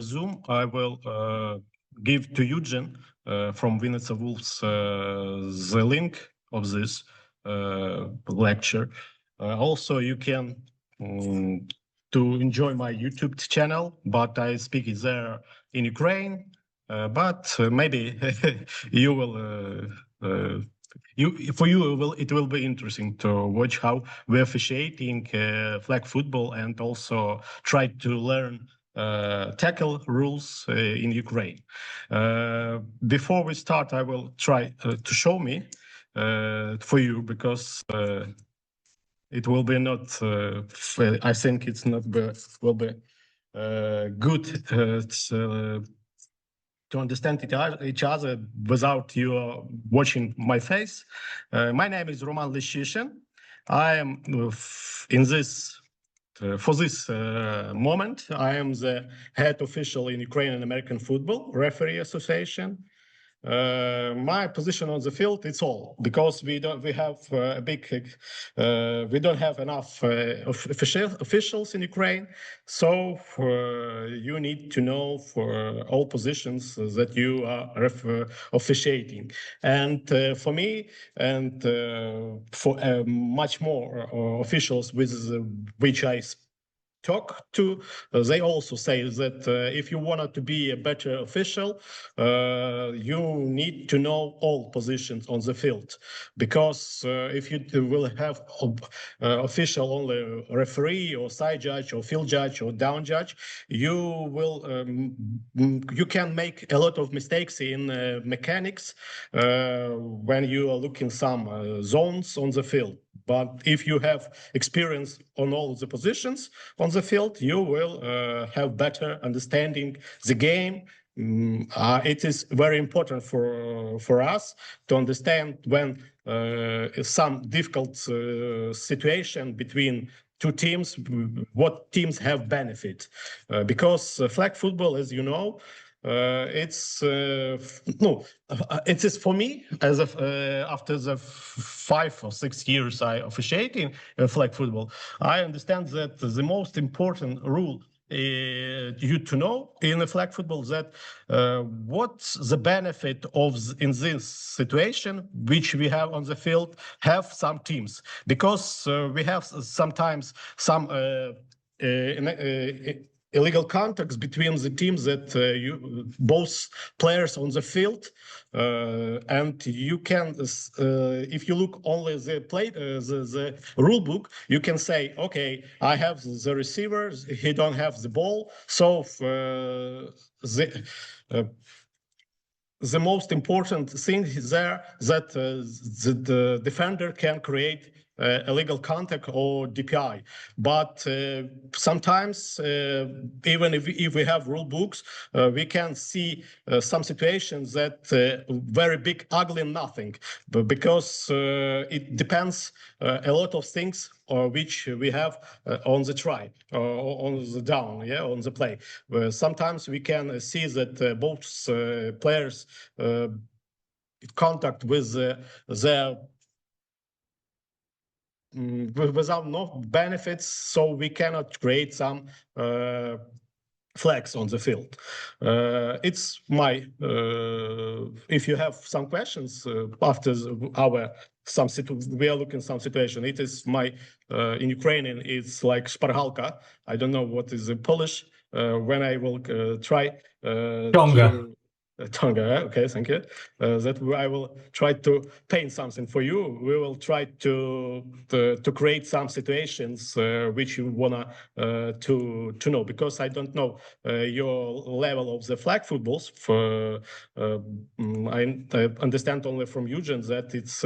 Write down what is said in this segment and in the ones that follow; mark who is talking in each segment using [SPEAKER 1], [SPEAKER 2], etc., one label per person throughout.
[SPEAKER 1] Zoom, I will give to Eugen from Vinnytsia Wolves the link of this lecture. Also, you can to enjoy my YouTube channel, but I speak it there in Ukraine. But maybe you will. It will be interesting to watch how we're officiating flag football and also try to learn tackle rules in Ukraine. Before we start, I will try to show me for you because it will be not. I think it's not will be good to understand each other without you watching my face. My name is Roman Lyshishin. I am in this. For this moment, I am the head official in Ukrainian American Football Referee Association. My position on the field, it's all because we don't have enough officials in Ukraine. So you need to know for all positions that you are officiating. And for me and for much more officials with which I talk to, they also say that if you wanted to be a better official, you need to know all positions on the field, because if you will have official only referee or side judge or field judge or down judge, you will you can make a lot of mistakes in mechanics when you are looking some zones on the field. But if you have experience on all the positions on the field, you will have better understanding the game. It is very important for us to understand when some difficult situation between two teams, what teams have benefit, because flag football, as you know, it is for me as after the 5 or 6 years I officiating flag football, I understand that the most important rule you to know in the flag football that what's the benefit of in this situation which we have on the field have some teams, because we have sometimes some illegal contacts between the teams that both players on the field, and you can, if you look only the rule book, you can say, okay, I have the receiver, he don't have the ball, so the most important thing is there that the defender can create illegal contact or DPI. But sometimes, even if we have rule books, we can see some situations that very big, ugly nothing, but because it depends a lot of things which we have on the try, on the down, on the play. Sometimes we can see that both players contact with their without no benefits, so we cannot create some flags on the field. It's my, if you have some questions after our we are looking some situation. It is my, in Ukrainian, it's like szpargalka. I don't know what is in Polish. When I will try Tonga, okay, thank you. That I will try to paint something for you. We will try to create some situations which you wanna to know, because I don't know your level of the flag footballs. I understand only from Eugen that it's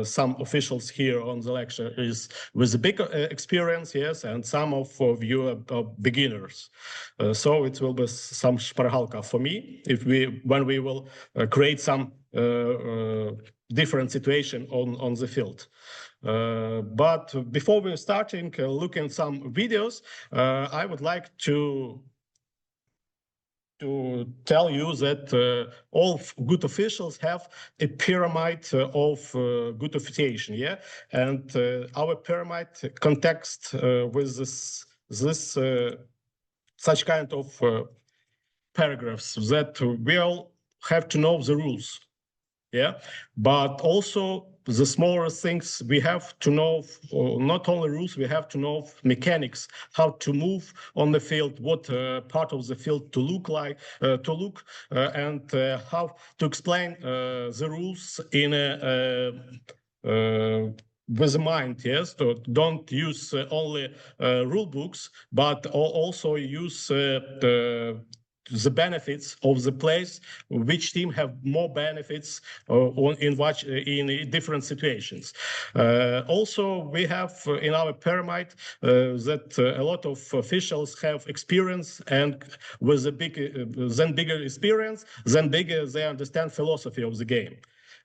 [SPEAKER 1] some officials here on the lecture is with a big experience, yes, and some of you are beginners. So it will be some szpargalka for me when we will create some different situation on the field. But before we're starting looking some videos, I would like to tell you that all good officials have a pyramid of good officiation, and our pyramid context with this such kind of paragraphs that we all have to know the rules. Yeah, but also the smaller things we have to know, not only rules, we have to know mechanics, how to move on the field, what part of the field to look like, and how to explain the rules in a with a mind. Yes, so don't use only rule books, but also use the benefits of the place, which team have more benefits in different situations. Also, we have in our pyramid that a lot of officials have experience, and with a bigger experience, then bigger they understand philosophy of the game.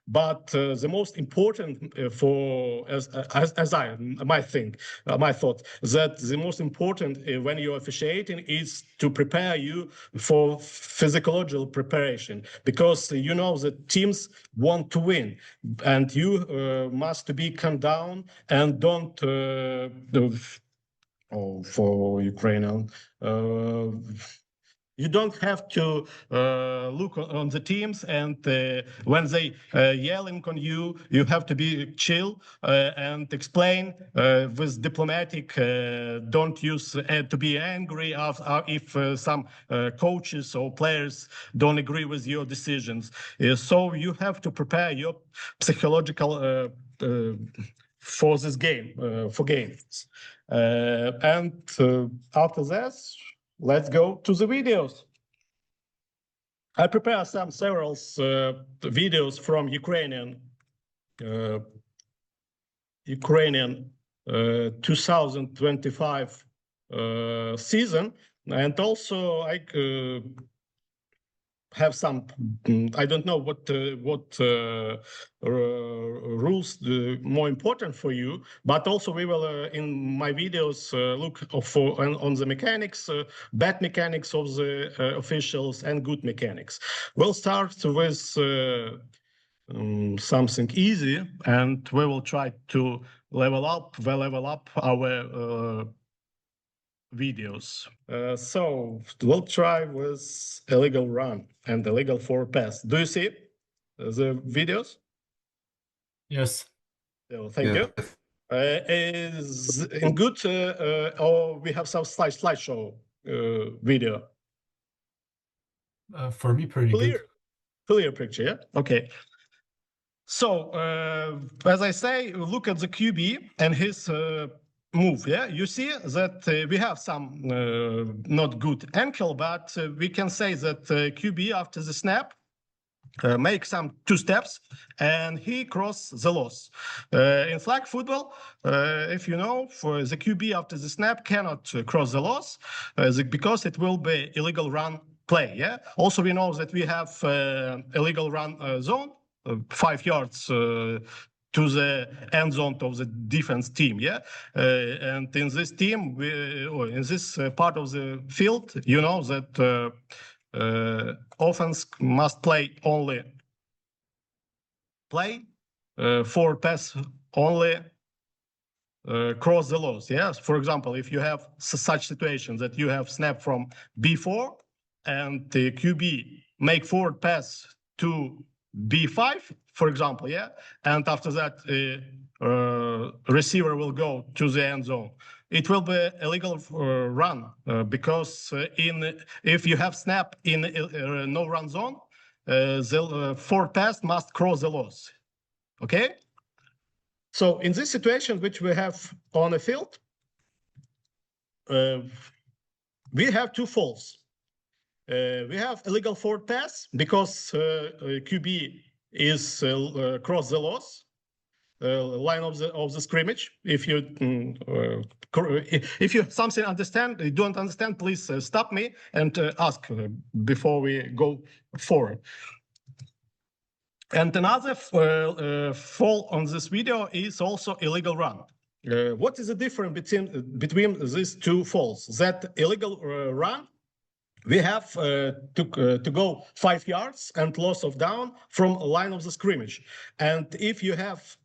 [SPEAKER 1] But the most important my thought, that the most important when you're officiating is to prepare you for physiological preparation, because you know that teams want to win, and you must be calm down and don't for Ukrainian. You don't have to look on the teams, and when they yelling on you, you have to be chill and explain with diplomatic. Don't use to be angry if some coaches or players don't agree with your decisions. So you have to prepare your psychological for this game, for games. And after this, let's go to the videos. I prepare several videos from Ukrainian 2025 season, and also I have some, I don't know what rules more important for you, but also we will in my videos look for on the mechanics, bad mechanics of the officials and good mechanics. We'll start with something easy, and we will try to level up our videos. So we'll try with illegal run and illegal forward pass. Do you see the videos?
[SPEAKER 2] Yes.
[SPEAKER 1] So, thank you. Is in good or we have some slideshow video?
[SPEAKER 2] For me, pretty good.
[SPEAKER 1] Clear picture, yeah? Okay. So, as I say, look at the QB and his move, yeah? You see that we have some not good ankle, but we can say that QB after the snap make some 2 steps and he cross the loss. In flag football, if you know, for the QB after the snap cannot cross the loss because it will be illegal run play, yeah? Also, we know that we have illegal run zone, 5 yards to the end zone of the defense team, yeah? And in this team, in this part of the field, you know that offense must play only forward pass only cross the loss. Yes, for example, if you have such situation that you have snap from B4 and the QB make forward pass to B5, for example, yeah, and after that receiver will go to the end zone. It will be illegal run because if you have snap in no run zone, the forward pass must cross the loss. Okay. So in this situation which we have on the field, we have 2 faults. We have illegal forward pass because QB is cross the loss line of the scrimmage. If you something understand, you don't understand, please stop me and ask before we go forward. And another fault on this video is also illegal run. What is the difference between these 2 faults? That illegal run, we have to go 5 yards and loss of down from line of the scrimmage. And if you have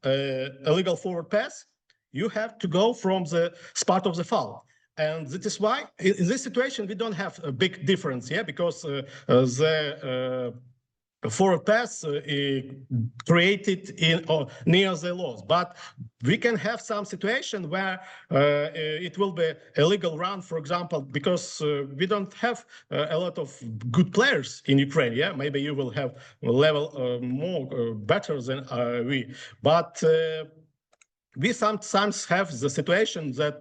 [SPEAKER 1] illegal forward pass, you have to go from the spot of the foul. And that is why in this situation we don't have a big difference, yeah, because the forward pass created in or near the laws. But we can have some situation where it will be a legal run, for example, because we don't have a lot of good players in Ukraine. Yeah, maybe you will have a level more better than we, but we sometimes have the situation that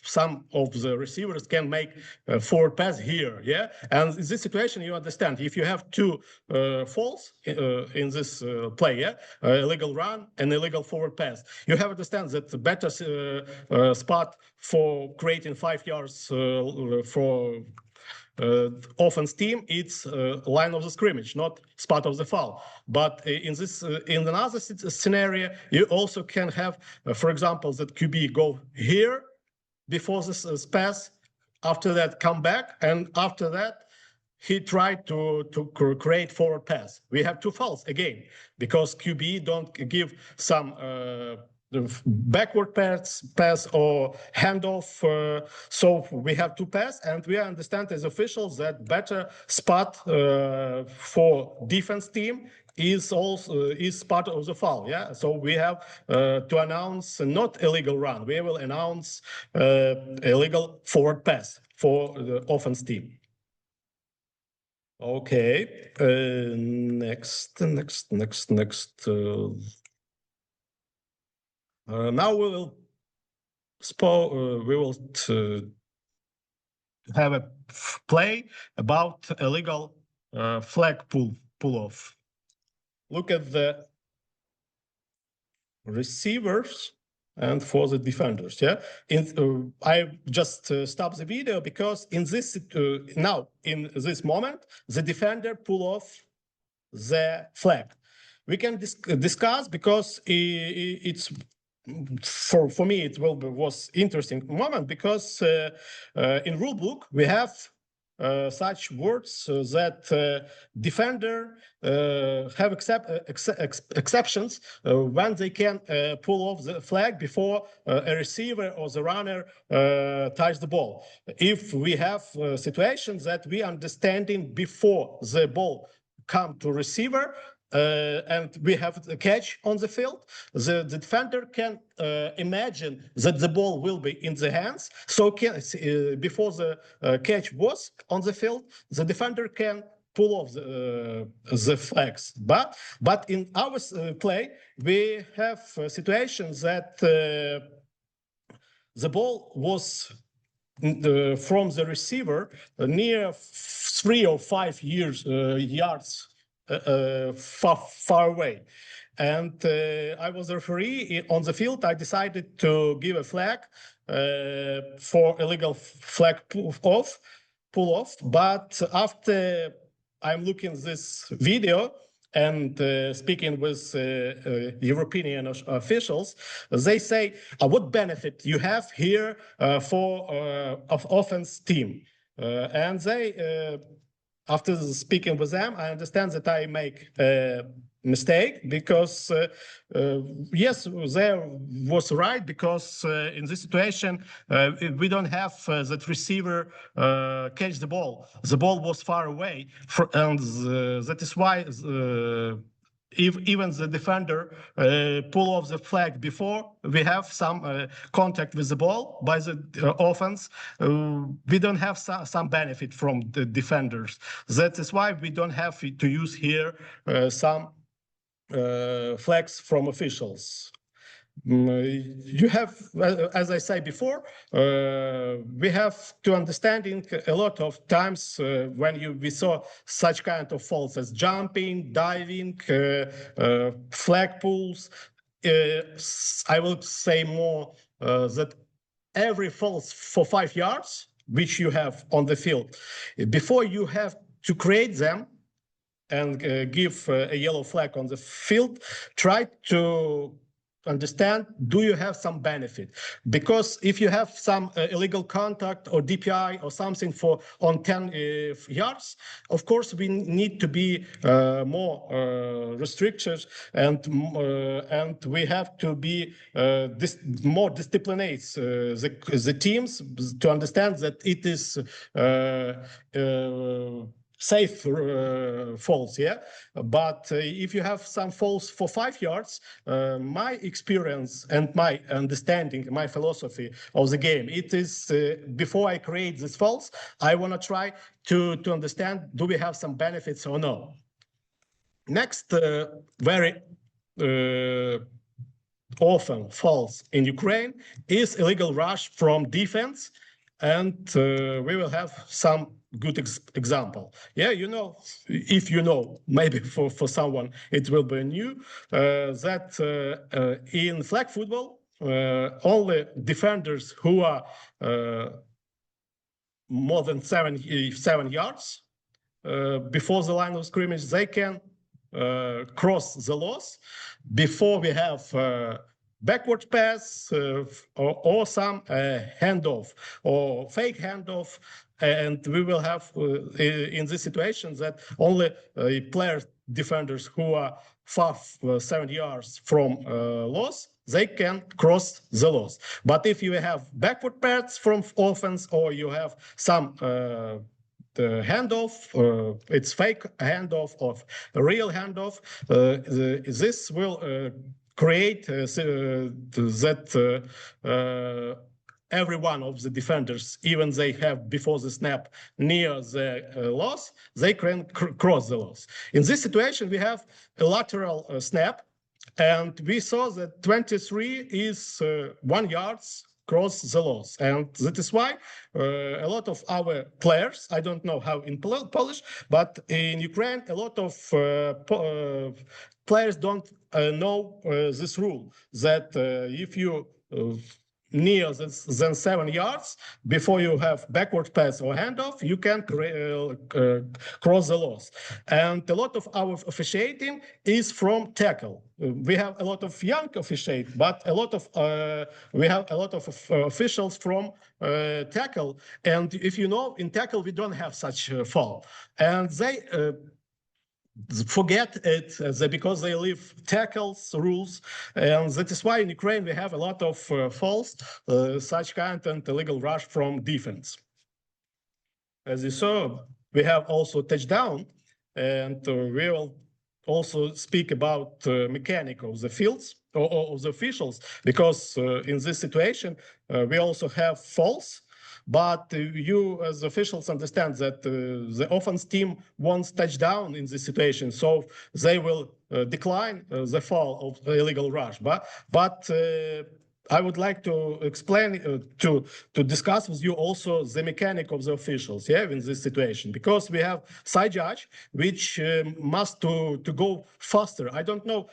[SPEAKER 1] some of the receivers can make a forward pass here, yeah? And in this situation, you understand, if you have two faults in this play, yeah? Illegal run and illegal forward pass, you have to understand that the better spot for creating 5 yards for offense team, it's line of the scrimmage, not spot of the foul. But in another scenario, you also can have, for example, that QB go here before this pass, after that come back, and after that he tried to create forward pass. We have two fouls again because QB don't give some backward pass or handoff. So we have two pass, and we understand as officials that better spot for defense team is also part of the foul. Yeah, so we have to announce not illegal run. We will announce illegal forward pass for the offense team. Okay, next. Now we will have a play about illegal flag pull-off. Look at the receivers and for the defenders. Yeah, I just stopped the video because in this now in this moment the defender pull off the flag. We can discuss because it's. For me, it was interesting moment because in rule book we have such words that defender have exceptions when they can pull off the flag before a receiver or the runner touch the ball. If we have situations that we understanding before the ball come to receiver, and we have the catch on the field, the defender can imagine that the ball will be in the hands. So before the catch was on the field, the defender can pull off the flags. But in our play, we have situations that the ball was from the receiver near 3 or 5 yards far away, and I was a referee on the field. I decided to give a flag for illegal flag pull off. But after I'm looking this video and speaking with European officials, they say, what benefit you have here for of offense team? And they, after speaking with them, I understand that I make a mistake because, yes, they was right because in this situation, we don't have that receiver catch the ball. The ball was far away, and that is why if even the defender pull off the flag before we have some contact with the ball by the offense, we don't have some benefit from the defenders. That is why we don't have to use here some flags from officials. You have, as I said before, we have to understanding a lot of times when we saw such kind of faults as jumping, diving, flag pulls. I would say more that every fault for 5 yards, which you have on the field, before you have to create them and give a yellow flag on the field, try to understand, do you have some benefit? Because if you have some illegal contact or DPI or something on 10 yards, of course we need to be more restricted, and we have to be more disciplined the teams to understand that it is safe falls, yeah. But if you have some falls for 5 yards, my experience and my understanding, my philosophy of the game, it is before I create this falls, I want to try to understand, do we have some benefits or no? Next, very often falls in Ukraine is illegal rush from defense, and we will have some good example. Yeah, you know, if you know, maybe for someone it will be new, that in flag football, only defenders who are more than 7 yards before the line of scrimmage, they can cross the loss before we have backward pass or some handoff or fake handoff. And we will have in this situation that only players, defenders who are far 7 yards from loss, they can cross the loss. But if you have backward pass from offense, or you have some the handoff, it's fake handoff or real handoff, this will create that every one of the defenders, even they have before the snap near the loss, they can cross the loss. In this situation, we have a lateral snap, and we saw that 23 is 1 yard cross the loss. And that is why a lot of our players, I don't know how in Polish, but in Ukraine, a lot of players don't know this rule, that if you near than 7 yards before you have backward pass or handoff, you can cross the loss. And a lot of our officiating is from tackle. We have a lot of young officiate, but a lot of we have a lot of officials from tackle. And if you know, in tackle we don't have such foul, and they forget it because they leave tackles rules, and that is why in Ukraine we have a lot of fouls, such kind and illegal rush from defense. As you saw, we have also touchdown, and we will also speak about mechanic of the fields or of the officials, because in this situation we also have fouls. But you, as officials, understand that the offense team wants touchdown in this situation, so they will decline the foul of the illegal rush. But I would like to explain, to discuss with you also the mechanic of the officials, yeah, in this situation, because we have side judge, which must to go faster. I don't know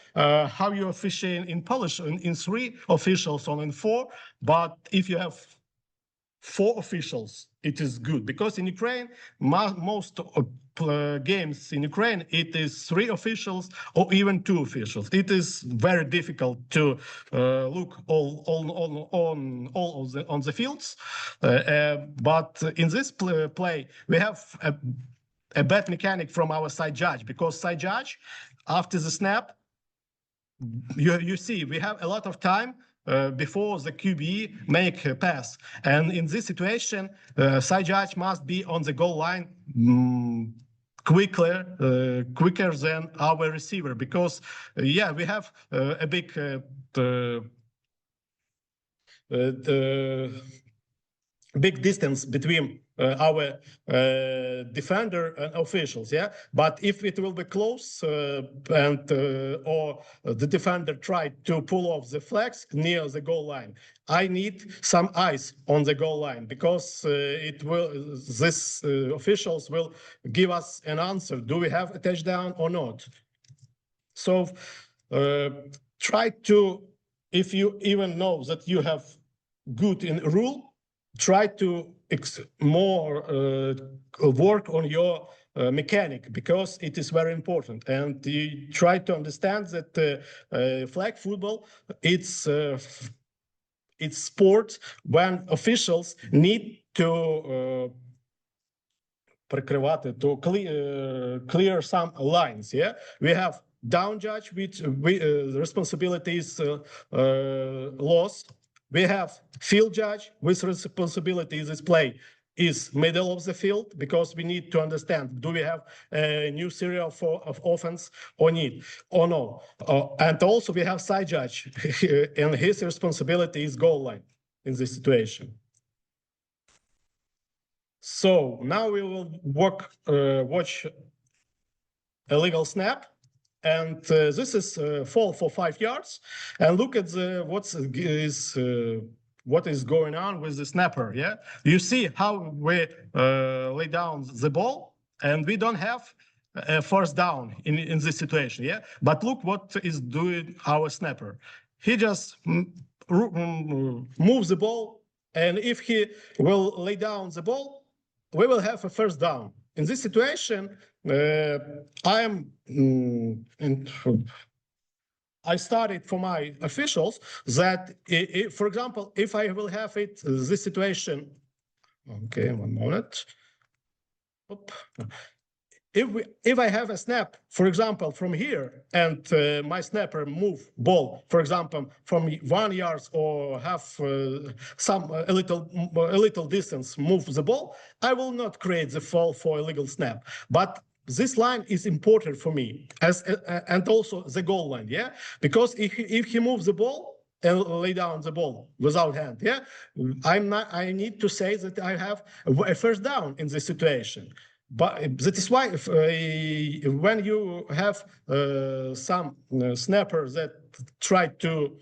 [SPEAKER 1] how you officiate in Polish in 3 officials or in 4, but if you have 4 officials, it is good, because in Ukraine, most games in Ukraine, it is 3 officials or even 2 officials. It is very difficult to look on the fields. But in this play, we have a bad mechanic from our side judge, because side judge, after the snap, you see, we have a lot of time before the QB make a pass. And in this situation, side judge must be on the goal line quicker than our receiver, because, yeah, we have a big big distance between our defender and officials, yeah. But if it will be close and or the defender tried to pull off the flags near the goal line, I need some eyes on the goal line, because this officials will give us an answer: do we have a touchdown or not? So try to, if you even know that you have good in rule, try to more work on your mechanic, because it is very important. And you try to understand that flag football, it's sport when officials need to clear some lines. Yeah, we have down judge, which responsibilities loss. We have field judge with responsibilities display is middle of the field, because we need to understand, do we have a new serial of offense or no? And also we have side judge, and his responsibility is goal line in this situation. So now we will watch a legal snap, and this is fall for 5 yards, and look at what is going on with the snapper. Yeah, you see how we lay down the ball, and we don't have a first down in this situation. Yeah, but look what is doing our snapper. He just moves the ball, and if he will lay down the ball, we will have a first down. In this situation, I started for my officials that, for example, if I will have this situation, okay, 1 moment. If I have a snap, for example, from here, and my snapper move ball, for example, from 1 yard or have a little distance move the ball, I will not create the fall for illegal snap. But this line is important for me, and also the goal line, yeah, because if he moves the ball and lay down the ball without hand, yeah, I need to say that I have a first down in this situation. But that is why when you have some snapper that try to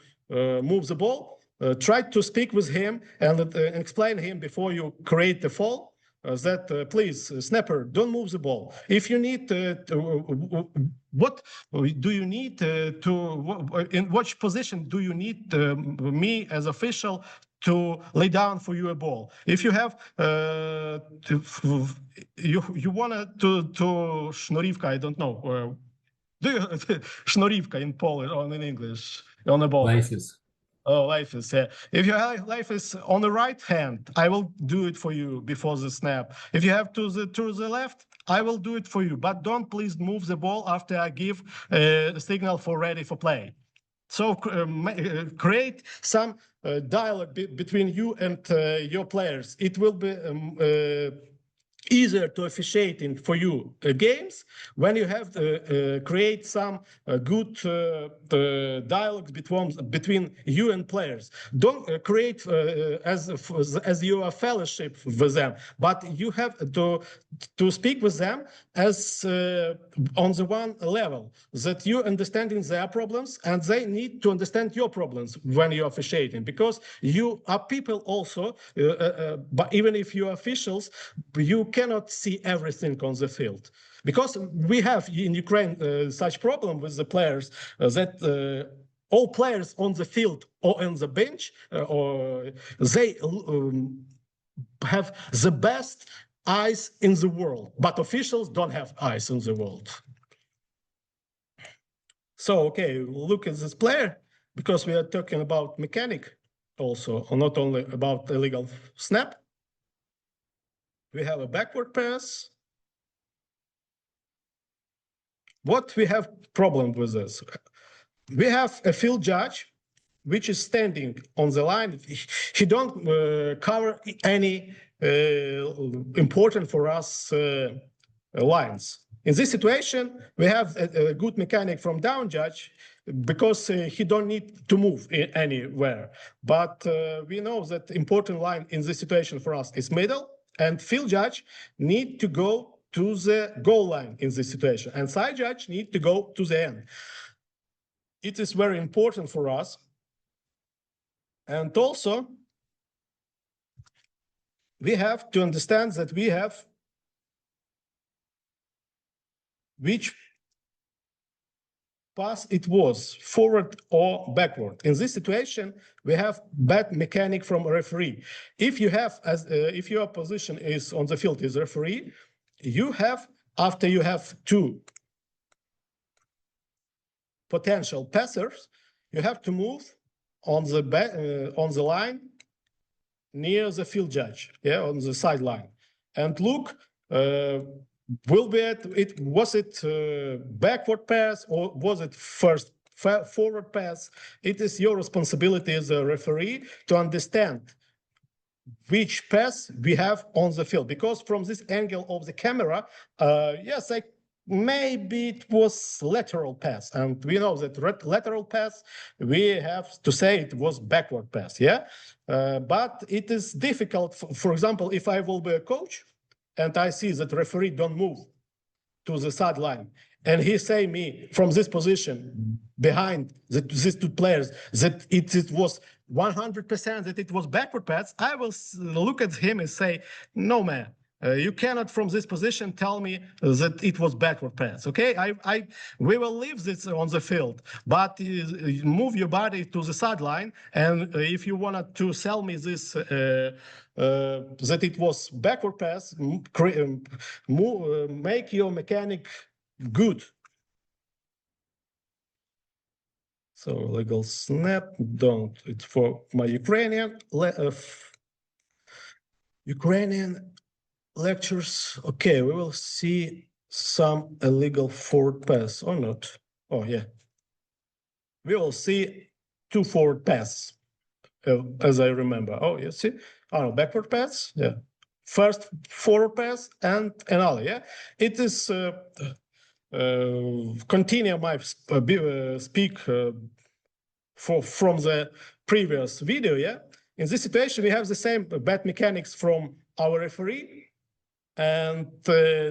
[SPEAKER 1] move the ball, try to speak with him and explain him before you create the fall, that please, snapper, don't move the ball. If you need what do you need in which position do you need me as official to lay down for you a ball? If you have you want to sznurівka, I don't know, do you sznurівka in Polish or in English on the ball?
[SPEAKER 2] Laces.
[SPEAKER 1] Oh, life is, yeah. If your life is on the right hand, I will do it for you before the snap. If you have to the left, I will do it for you. But don't please move the ball after I give a signal for ready for play. So create some dialogue between you and your players. It will be easier to officiating for you games when you have to create some good dialogues between you and players. Don't create as you are fellowship with them, but you have to speak with them as on the one level, that you understanding their problems and they need to understand your problems when you're officiating, because you are people also, but even if you are officials, you cannot see everything on the field, because we have in Ukraine such problem with the players that all players on the field or on the bench, or they have the best eyes in the world, but officials don't have eyes in the world. So, okay, look at this player, because we are talking about mechanic also, or not only about illegal snap. We have a backward pass. What we have problem with this? We have a field judge, which is standing on the line. He don't cover any important for us lines. In this situation, we have a good mechanic from down judge, because he don't need to move anywhere. But we know that important line in this situation for us is middle, and field judge need to go to the goal line in this situation, and side judge need to go to the end. It is very important for us. And also, we have to understand that we have which pass it was, forward or backward. In this situation, we have bad mechanic from a referee. If you have, if your position is on the field is referee, you have, after you have two potential passers, you have to move on the line near the field judge, yeah, on the sideline, and look. Will be it? Was it backward pass or was it first forward pass? It is your responsibility as a referee to understand which pass we have on the field, because from this angle of the camera, yes, maybe it was lateral pass, and we know that lateral pass, we have to say it was backward pass, yeah. But it is difficult. For example, if I will be a coach, and I see that referee don't move to the sideline, and he say me from this position behind these two players that it was 100% that it was backward pass, I will look at him and say, no, man, you cannot from this position tell me that it was backward pass. Okay, we will leave this on the field, but move your body to the sideline, and if you wanted to sell me this that it was backward pass, make your mechanic good. So legal snap, don't. It's for my Ukrainian lectures. Okay, we will see some illegal forward pass or not. Oh yeah, we will see two forward pass, as I remember. Oh, you see, oh, backward pass, yeah. First forward pass and another, yeah. It is continue my speak from the previous video, yeah. In this situation, we have the same bad mechanics from our referee, and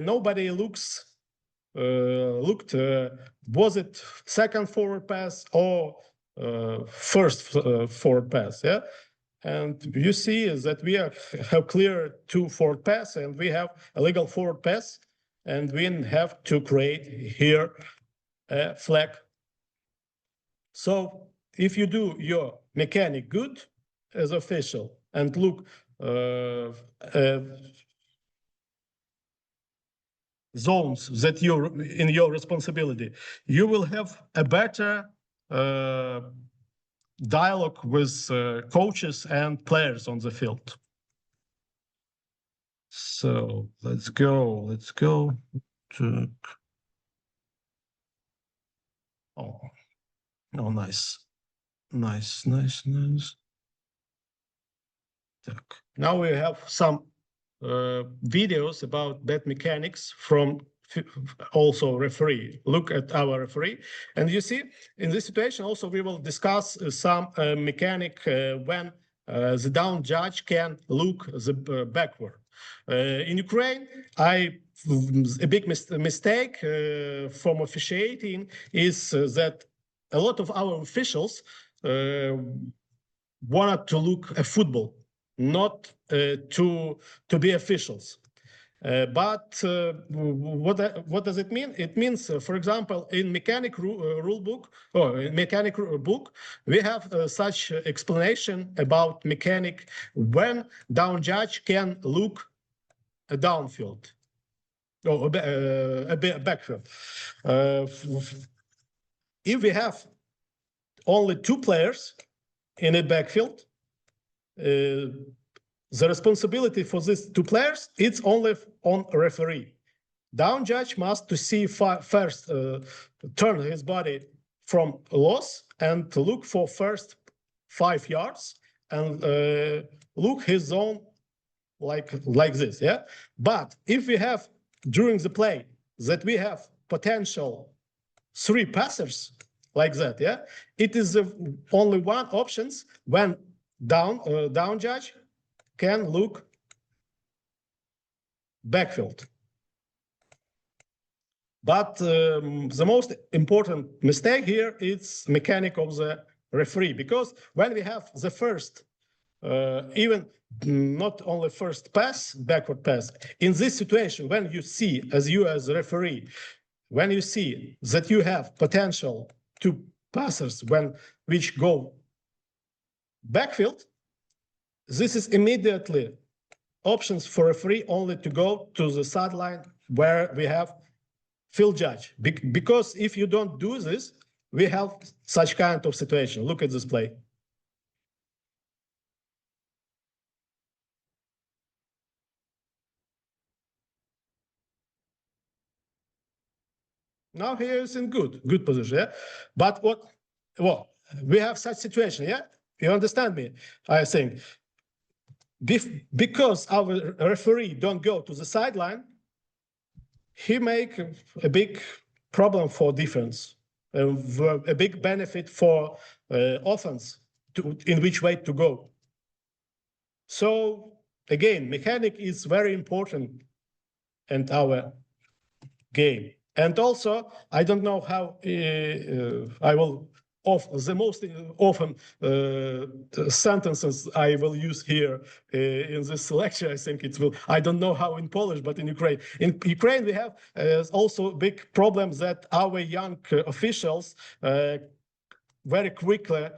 [SPEAKER 1] nobody looked was it second forward pass or first forward pass, yeah. And you see is that we have clear two forward pass, and we have a legal forward pass, and we have to create here a flag. So if you do your mechanic good as official and look zones that you're in your responsibility, you will have a better dialogue with coaches and players on the field. So let's go to, oh, nice. Now we have some videos about bad mechanics from also referee. Look at our referee, and you see in this situation also we will discuss some mechanic when the down judge can look the backward. In Ukraine, a big mistake from officiating is that a lot of our officials wanted to look at football, not to be officials. But what does it mean? It means, for example, in mechanic rule book or in mechanic book, we have such explanation about mechanic when down judge can look a downfield or a backfield. If we have only two players in a backfield, the responsibility for these two players, it's only on referee. Down judge must to see first, turn his body from loss and look for first 5 yards and look his zone like this, yeah? But if we have during the play that we have potential 3 passers like that, yeah? It is only one options when down judge can look backfield. But the most important mistake here is mechanic of the referee, because when we have the first, even not only first pass, backward pass, in this situation, when you see as a referee, when you see that you have potential two passers which go backfield, this is immediately options for referee only to go to the sideline where we have field judge. Because if you don't do this, we have such kind of situation. Look at this play. Now he is in good position, yeah? But well, we have such situation, yeah? You understand me, I think. Because our referee don't go to the sideline, he make a big problem for defense, a big benefit for offense, in which way to go. So again, mechanic is very important in our game. And also, I don't know how I will the most often sentences I will use here in this lecture. I think it will. I don't know how in Polish, but in Ukraine. In Ukraine, we have also big problems that our young officials very quickly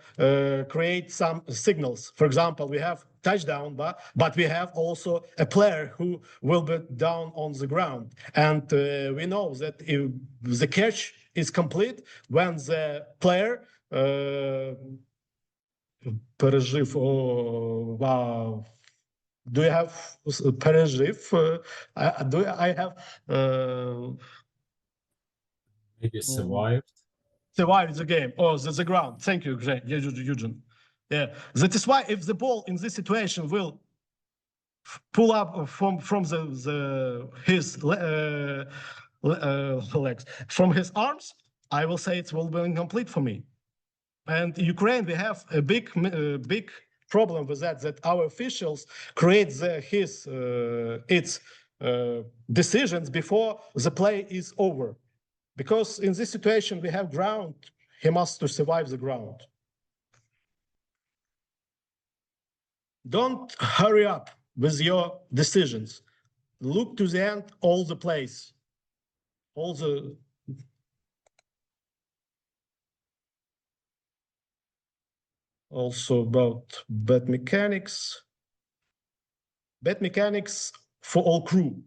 [SPEAKER 1] create some signals. For example, we have touchdown, but we have also a player who will be down on the ground. And we know that if the catch is complete when the player пережив, wow. Do you have пережив? Do I have
[SPEAKER 2] maybe survived?
[SPEAKER 1] Survived the game. Oh, the ground. Thank you, Eugene. Yeah, that is why if the ball in this situation will pull up from his legs, from his arms, I will say it will be incomplete for me. And Ukraine, we have a big problem with that our officials create its decisions before the play is over. Because in this situation, we have ground, he must to survive the ground. Don't hurry up with your decisions. Look to the end, all the plays, also about bad mechanics. Bad mechanics for all crew.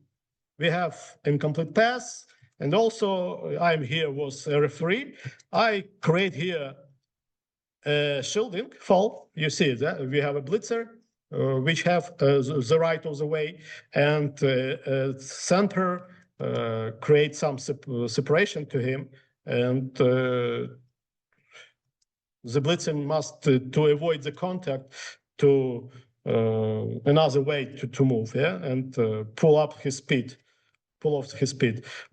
[SPEAKER 1] We have incomplete pass, and also I'm here was a referee. I create here a shielding foul. You see that we have a Blizer, which have the right of the way, and center create some separation to him, and the Blitzer must to avoid the contact to another way to move, yeah, and pull off his speed.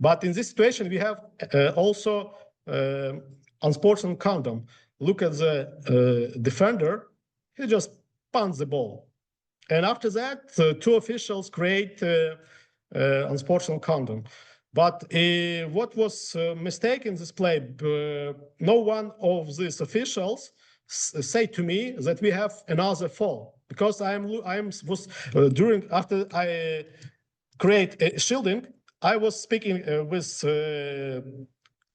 [SPEAKER 1] But in this situation, we have also unsportsmanlike conduct. Look at the defender; he just punts the ball, and after that, two officials create unsportsmanlike conduct. But what was a mistake in this play? No one of these officials say to me that we have another foul, because after I create a shielding, I was speaking with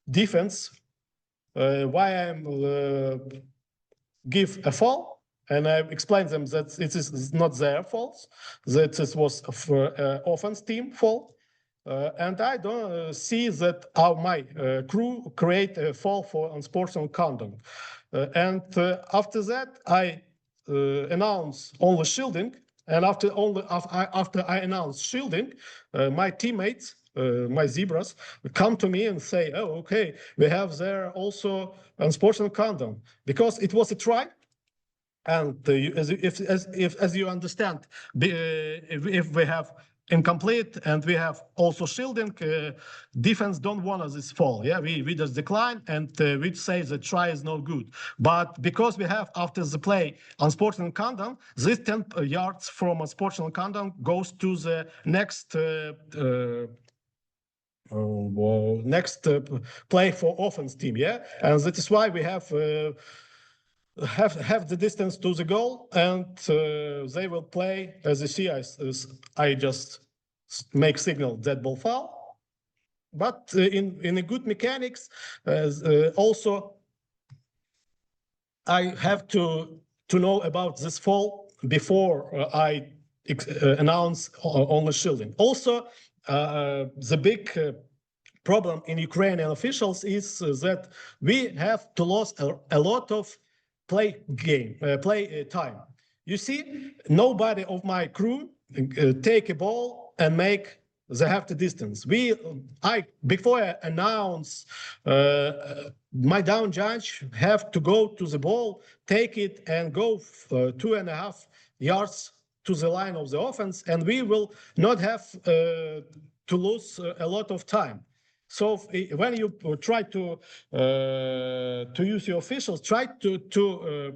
[SPEAKER 1] defense why I give a foul, and I explained them that it is not their fault, that it was for offense team fault. And I don't see that my crew create a foul for unsportsmanlike conduct. And after that, I announce only shielding. And after I announce shielding, my teammates, my zebras, come to me and say, "Oh, okay, we have there also unsportsmanlike conduct," because it was a try. And as you understand, if we have incomplete and we have also shielding, defense don't want this fall. Yeah, we just decline and we say the try is not good. But because we have after the play unsportsmanlike conduct, this 10 yards from unsportsmanlike conduct goes to the next play for offense team. Yeah, and that is why we have the distance to the goal, and they will play as you see. I just make signal dead ball foul, but in a good mechanics, also I have to know about this fall before I announce on the shielding. Also, the big problem in Ukrainian officials is that we have to lose a lot of play time. You see, nobody of my crew take a ball and make the half the distance. Before I announce, my down judge have to go to the ball, take it, and go 2.5 yards to the line of the offense, and we will not have to lose a lot of time. So when you try to use your officials, try to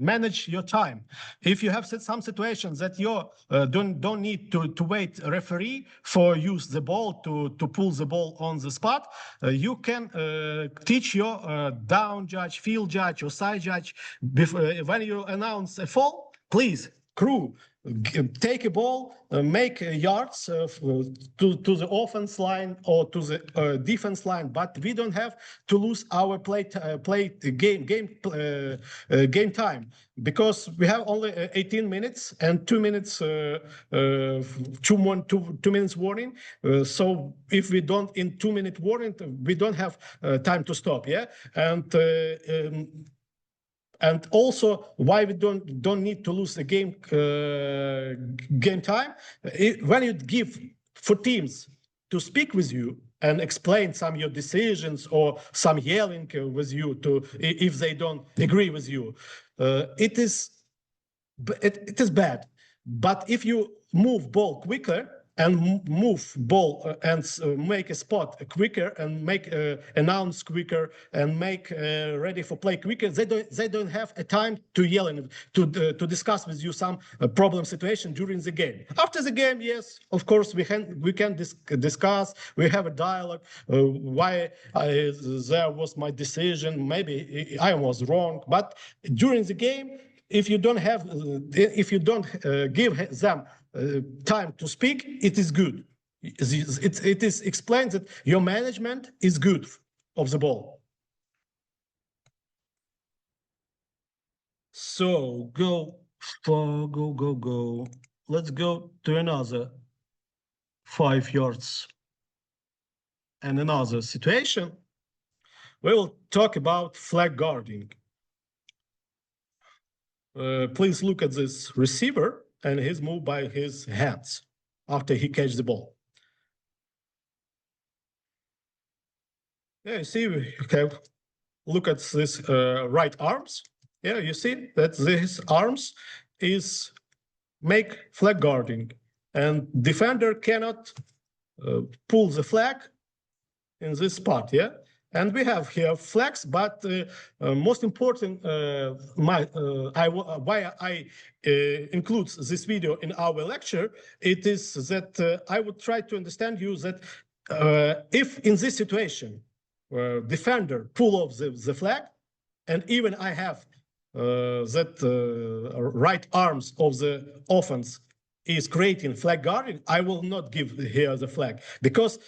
[SPEAKER 1] manage your time. If you have some situations that you don't need to wait a referee for use the ball to pull the ball on the spot, you can teach your down judge, field judge, or side judge when you announce a fall. Please, crew, take a ball, make yards to the offense line or to the defense line, but we don't have to lose our game time, because we have only 18 minutes and 2 minutes 2 minutes warning. So if we don't in 2-minute warning, we don't have time to stop. Yeah, and also, why we don't need to lose the game time, when you give for teams to speak with you and explain some of your decisions or some yelling with you if they don't agree with you, it is bad. But if you move ball quicker and move ball and make a spot quicker and make announce quicker and make ready for play quicker, they don't have a time to yell and to discuss with you some problem situation during the game. After the game, yes, of course we can discuss. We have a dialogue. Why there was my decision? Maybe I was wrong. But during the game, if you don't give them time to speak, it is good. It is explained that your management is good of the ball. So go. Let's go to another 5 yards and another situation. We will talk about flag guarding. Please look at this receiver and his move by his hands after he catches the ball. Yeah, you see, okay, look at this right arms. Yeah, you see that this arms is make flag guarding, and defender cannot pull the flag in this spot. Yeah, and we have here flags, but most important, why I include this video in our lecture, it is that I would try to understand you that if in this situation, defender pull off the flag, and even I have that right arms of the offense is creating flag guarding, I will not give here the flag, because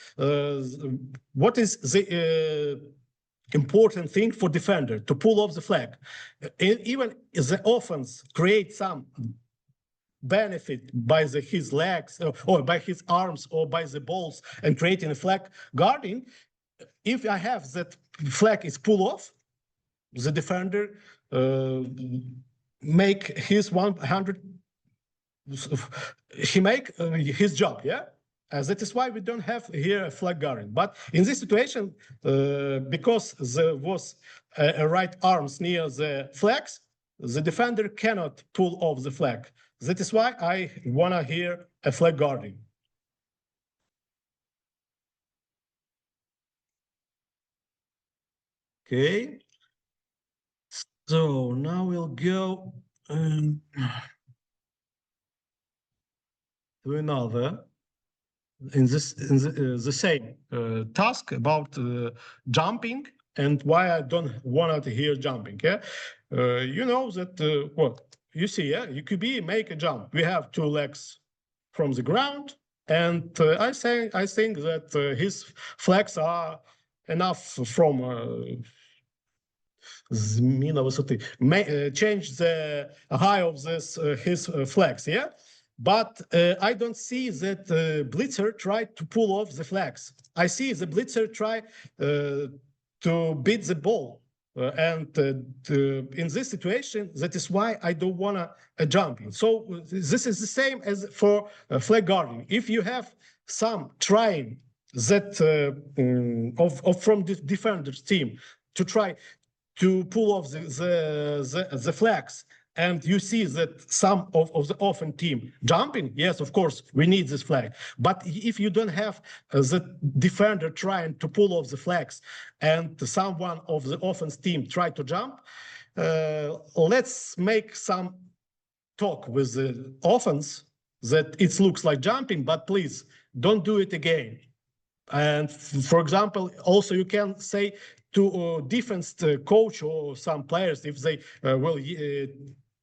[SPEAKER 1] what is the important thing for defender to pull off the flag? Even if the offense creates some benefit by his legs or by his arms or by the balls and creating a flag guarding, if I have that flag is pull off, the defender make his 100. He make his job, yeah? That is why we don't have here a flag guarding. But in this situation, because there was a right arms near the flags, the defender cannot pull off the flag. That is why I wanna hear a flag guarding. Okay. So now we'll go to another in the same task about jumping and why I don't want to hear jumping. Yeah, you know that what you see. Yeah, you could make a jump. We have 2 legs from the ground, and I think that his flags are enough from зміна висоти, change the height of this his flags, yeah. But I don't see that Blizer tried to pull off the flags. I see the Blizer try to beat the ball. And in this situation, that is why I don't want to jump in. So this is the same as for flag guarding. If you have some trying that from the defender's team to try to pull off the flags, and you see that some of the offense team jumping, yes, of course, we need this flag. But if you don't have the defender trying to pull off the flags and someone of the offense team try to jump, let's make some talk with the offense that it looks like jumping, but please don't do it again. And for example, also you can say to defense coach or some players, if they will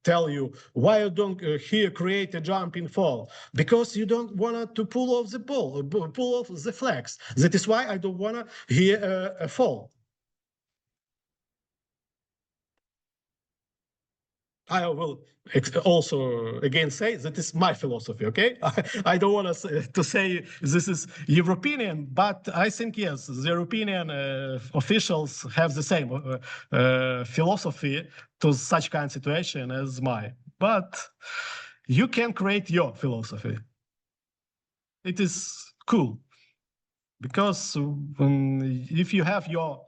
[SPEAKER 1] tell you why you don't here create a jumping fall, because you don't want to pull off the ball, pull off the flags. That is why I don't want to hear a fall. I will also again say that is my philosophy, okay? I don't want to say this is European, but I think, yes, the European officials have the same philosophy to such kind of situation as mine. But you can create your philosophy. It is cool, because if you have your,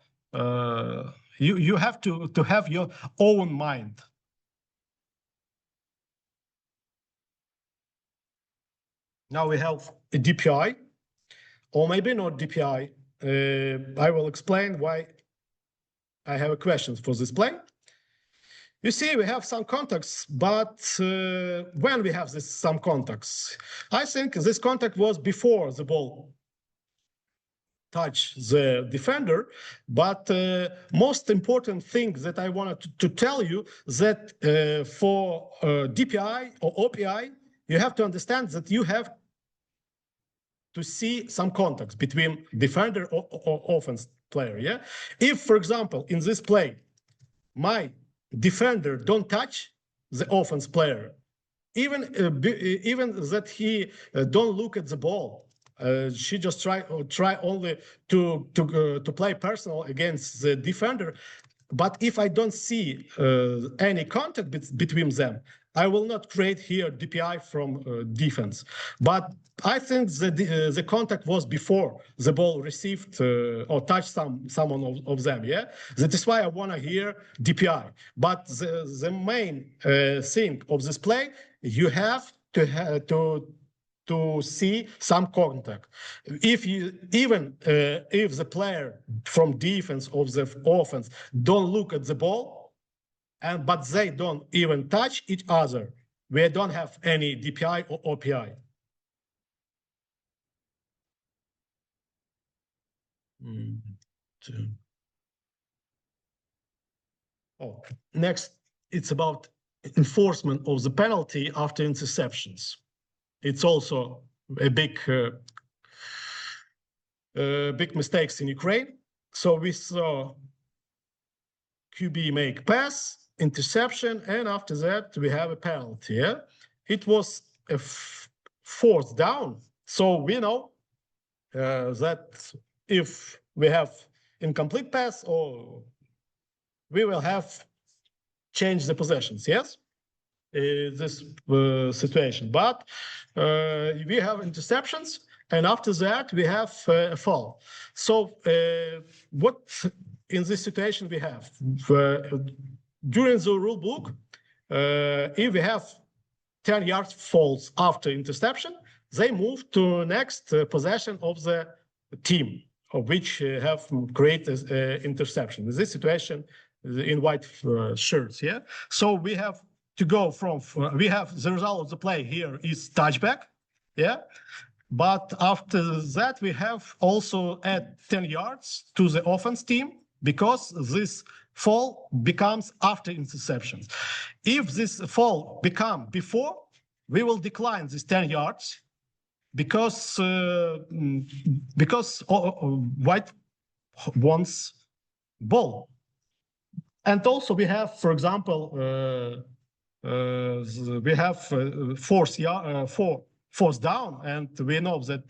[SPEAKER 1] you have to have your own mind. Now we have a DPI, or maybe not DPI. I will explain why I have a question for this play. You see, we have some contacts, but when we have some contacts, I think this contact was before the ball touch the defender. But most important thing that I wanted to tell you that for DPI or OPI, you have to understand that you have to see some contacts between defender or offense player, yeah? If, for example, in this play, my defender don't touch the offense player, even that he don't look at the ball, she just try only to play personal against the defender. But if I don't see any contact between them, I will not create here DPI from defense. But I think the contact was before the ball received or touched someone of them, yeah? That is why I want to hear DPI. But the main thing of this play, you have to see some contact. If you if the player from defense or the offense don't look at the ball, but they don't even touch each other, we don't have any DPI or OPI. Oh, next, it's about enforcement of the penalty after interceptions. It's also a big mistakes in Ukraine. So we saw QB make pass, interception, and after that we have a penalty. Yeah? It was a fourth down. So we know that if we have incomplete pass, or we will have changed the possessions, yes? This situation, but we have interceptions, and after that we have a fall. So what in this situation we have? During the rule book, if we have 10 yards falls after interception, they move to next possession of the team of which have created interception. In this situation, in white shirts, yeah? So we have to go from, we have the result of the play here is touchback, yeah? But after that, we have also add 10 yards to the offense team, because this fall becomes after interceptions. If this fall become before, we will decline this 10 yards, because white wants ball. And also we have, for example, we have force down, and we know that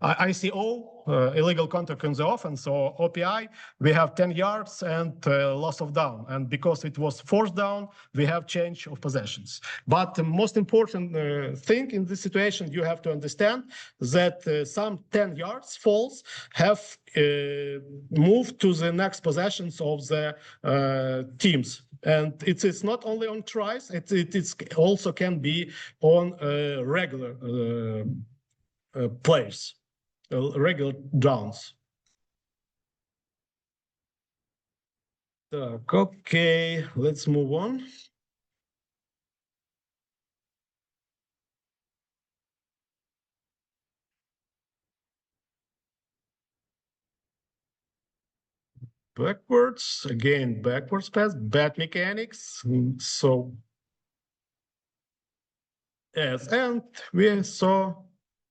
[SPEAKER 1] ICO, illegal contact on the offense, or OPI, we have 10 yards and loss of down. And because it was forced down, we have change of possessions. But the most important thing in this situation, you have to understand that some 10 yards falls have moved to the next possessions of the teams. And it is not only on tries, it also can be on regular plays, regular downs. Okay, let's move on. Backwards, again, backwards pass, bad mechanics. So, yes, and we saw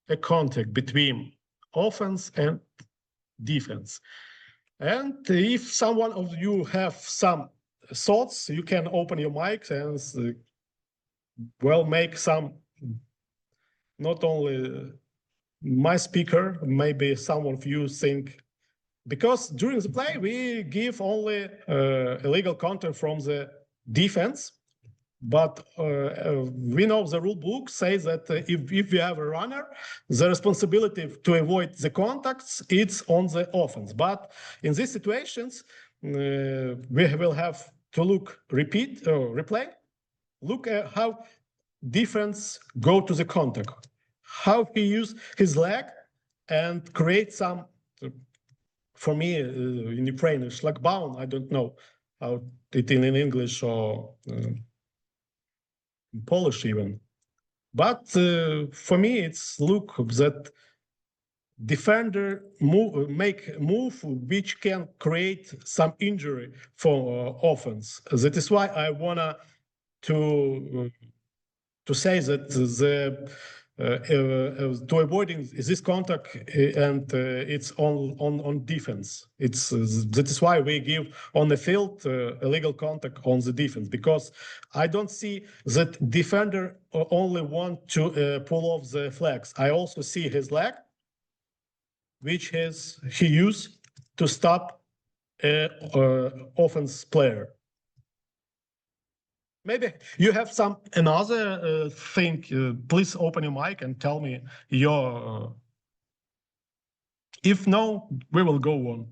[SPEAKER 1] a contact between offense and defense. And if someone of you have some thoughts, you can open your mic and well, make some, not only my speaker, maybe some of you think, because during the play, we give only illegal contact from the defense, but we know the rule book says that if you have a runner, the responsibility to avoid the contacts, it's on the offense. But in these situations, we will have to replay, look at how defense go to the contact, how he use his leg and create some, for me, in Ukraine, schlagbaum, I don't know how it in English or Polish even. But for me, it's look that defender make move which can create some injury for offense. That is why I wanna to say that the to avoiding this contact and it's on defense. That is why we give on the field illegal contact on the defense, because I don't see that defender only want to pull off the flags. I also see his leg, which he used to stop offense player. Maybe you have some another thing. Please open your mic and tell me your. If no, we will go on.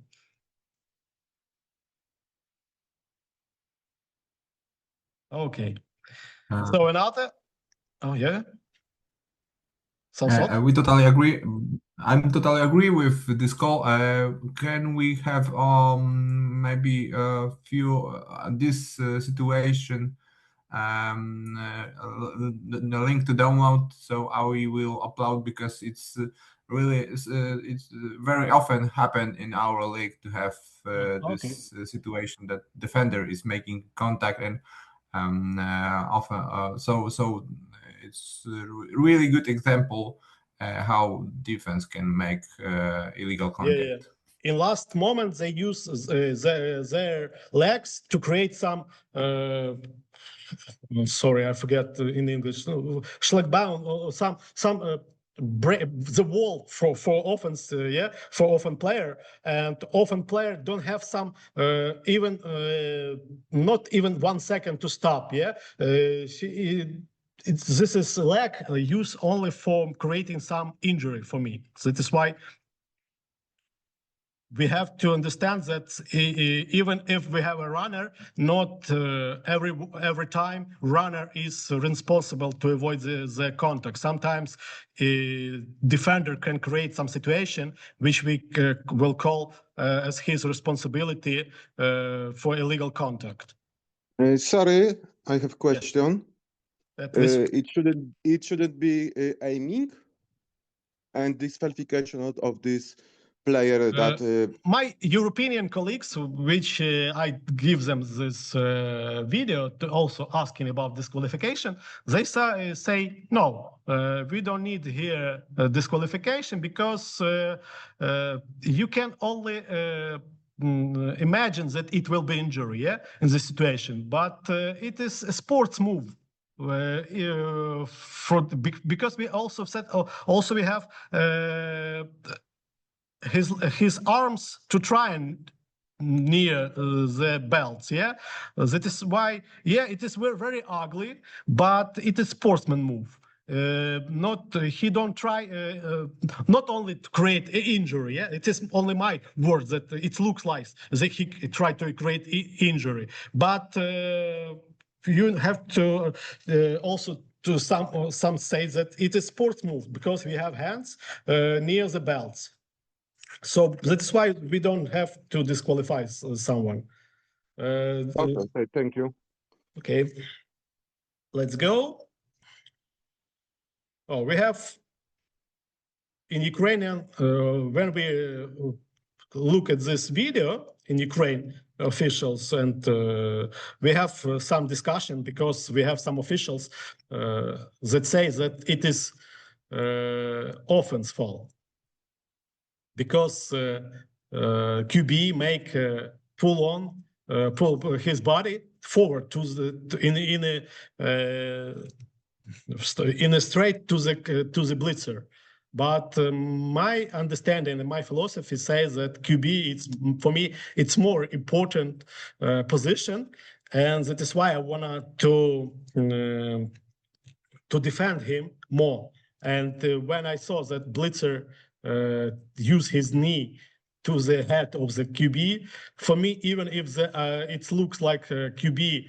[SPEAKER 1] Okay. So another. Oh yeah.
[SPEAKER 3] We totally agree. I'm totally agree with this call. Can we have maybe a few this situation? The link to download, so I will upload, because it's really it's very often happen in our league to have this situation that defender is making contact, and often so it's a really good example how defense can make illegal contact.
[SPEAKER 1] Yeah. In last moment, they use their legs to create some. Sorry, I forget in English. Schlagbaum or some the wall for offense, for offense player, and offense player don't have some even not even 1 second to stop. This is leg used only for creating some injury for me. So that is why we have to understand that even if we have a runner, not every time runner is responsible to avoid the contact. Sometimes a defender can create some situation which we will call as his responsibility for illegal contact.
[SPEAKER 4] Sorry, I have a question. It shouldn't be aiming and disqualification of this player that
[SPEAKER 1] my European colleagues, which I give them this video to also asking about disqualification, they say no, we don't need here disqualification because you can only imagine that it will be injury, yeah, in this situation, but it is a sports move. Because we also said also we have his arms to try and near the belts, yeah, that is why, yeah, it is very ugly, but it is sportsman move. Not he don't try not only to create an injury, yeah, it is only my words that it looks like that he tried to create injury, but you have to also to some say that it is sports move because we have hands near the belts. So that's why we don't have to disqualify someone.
[SPEAKER 4] okay, thank you.
[SPEAKER 1] Okay, let's go. Oh, we have in Ukrainian, when we look at this video in Ukraine officials, and we have some discussion because we have some officials that say that it is offense foul because QB make pull his body forward to the in a straight to the blitzer. But my understanding and my philosophy says that QB, it's for me, it's more important position, and that is why I wanna to defend him more. And when I saw that blitzer use his knee to the head of the QB, for me, even if it looks like QB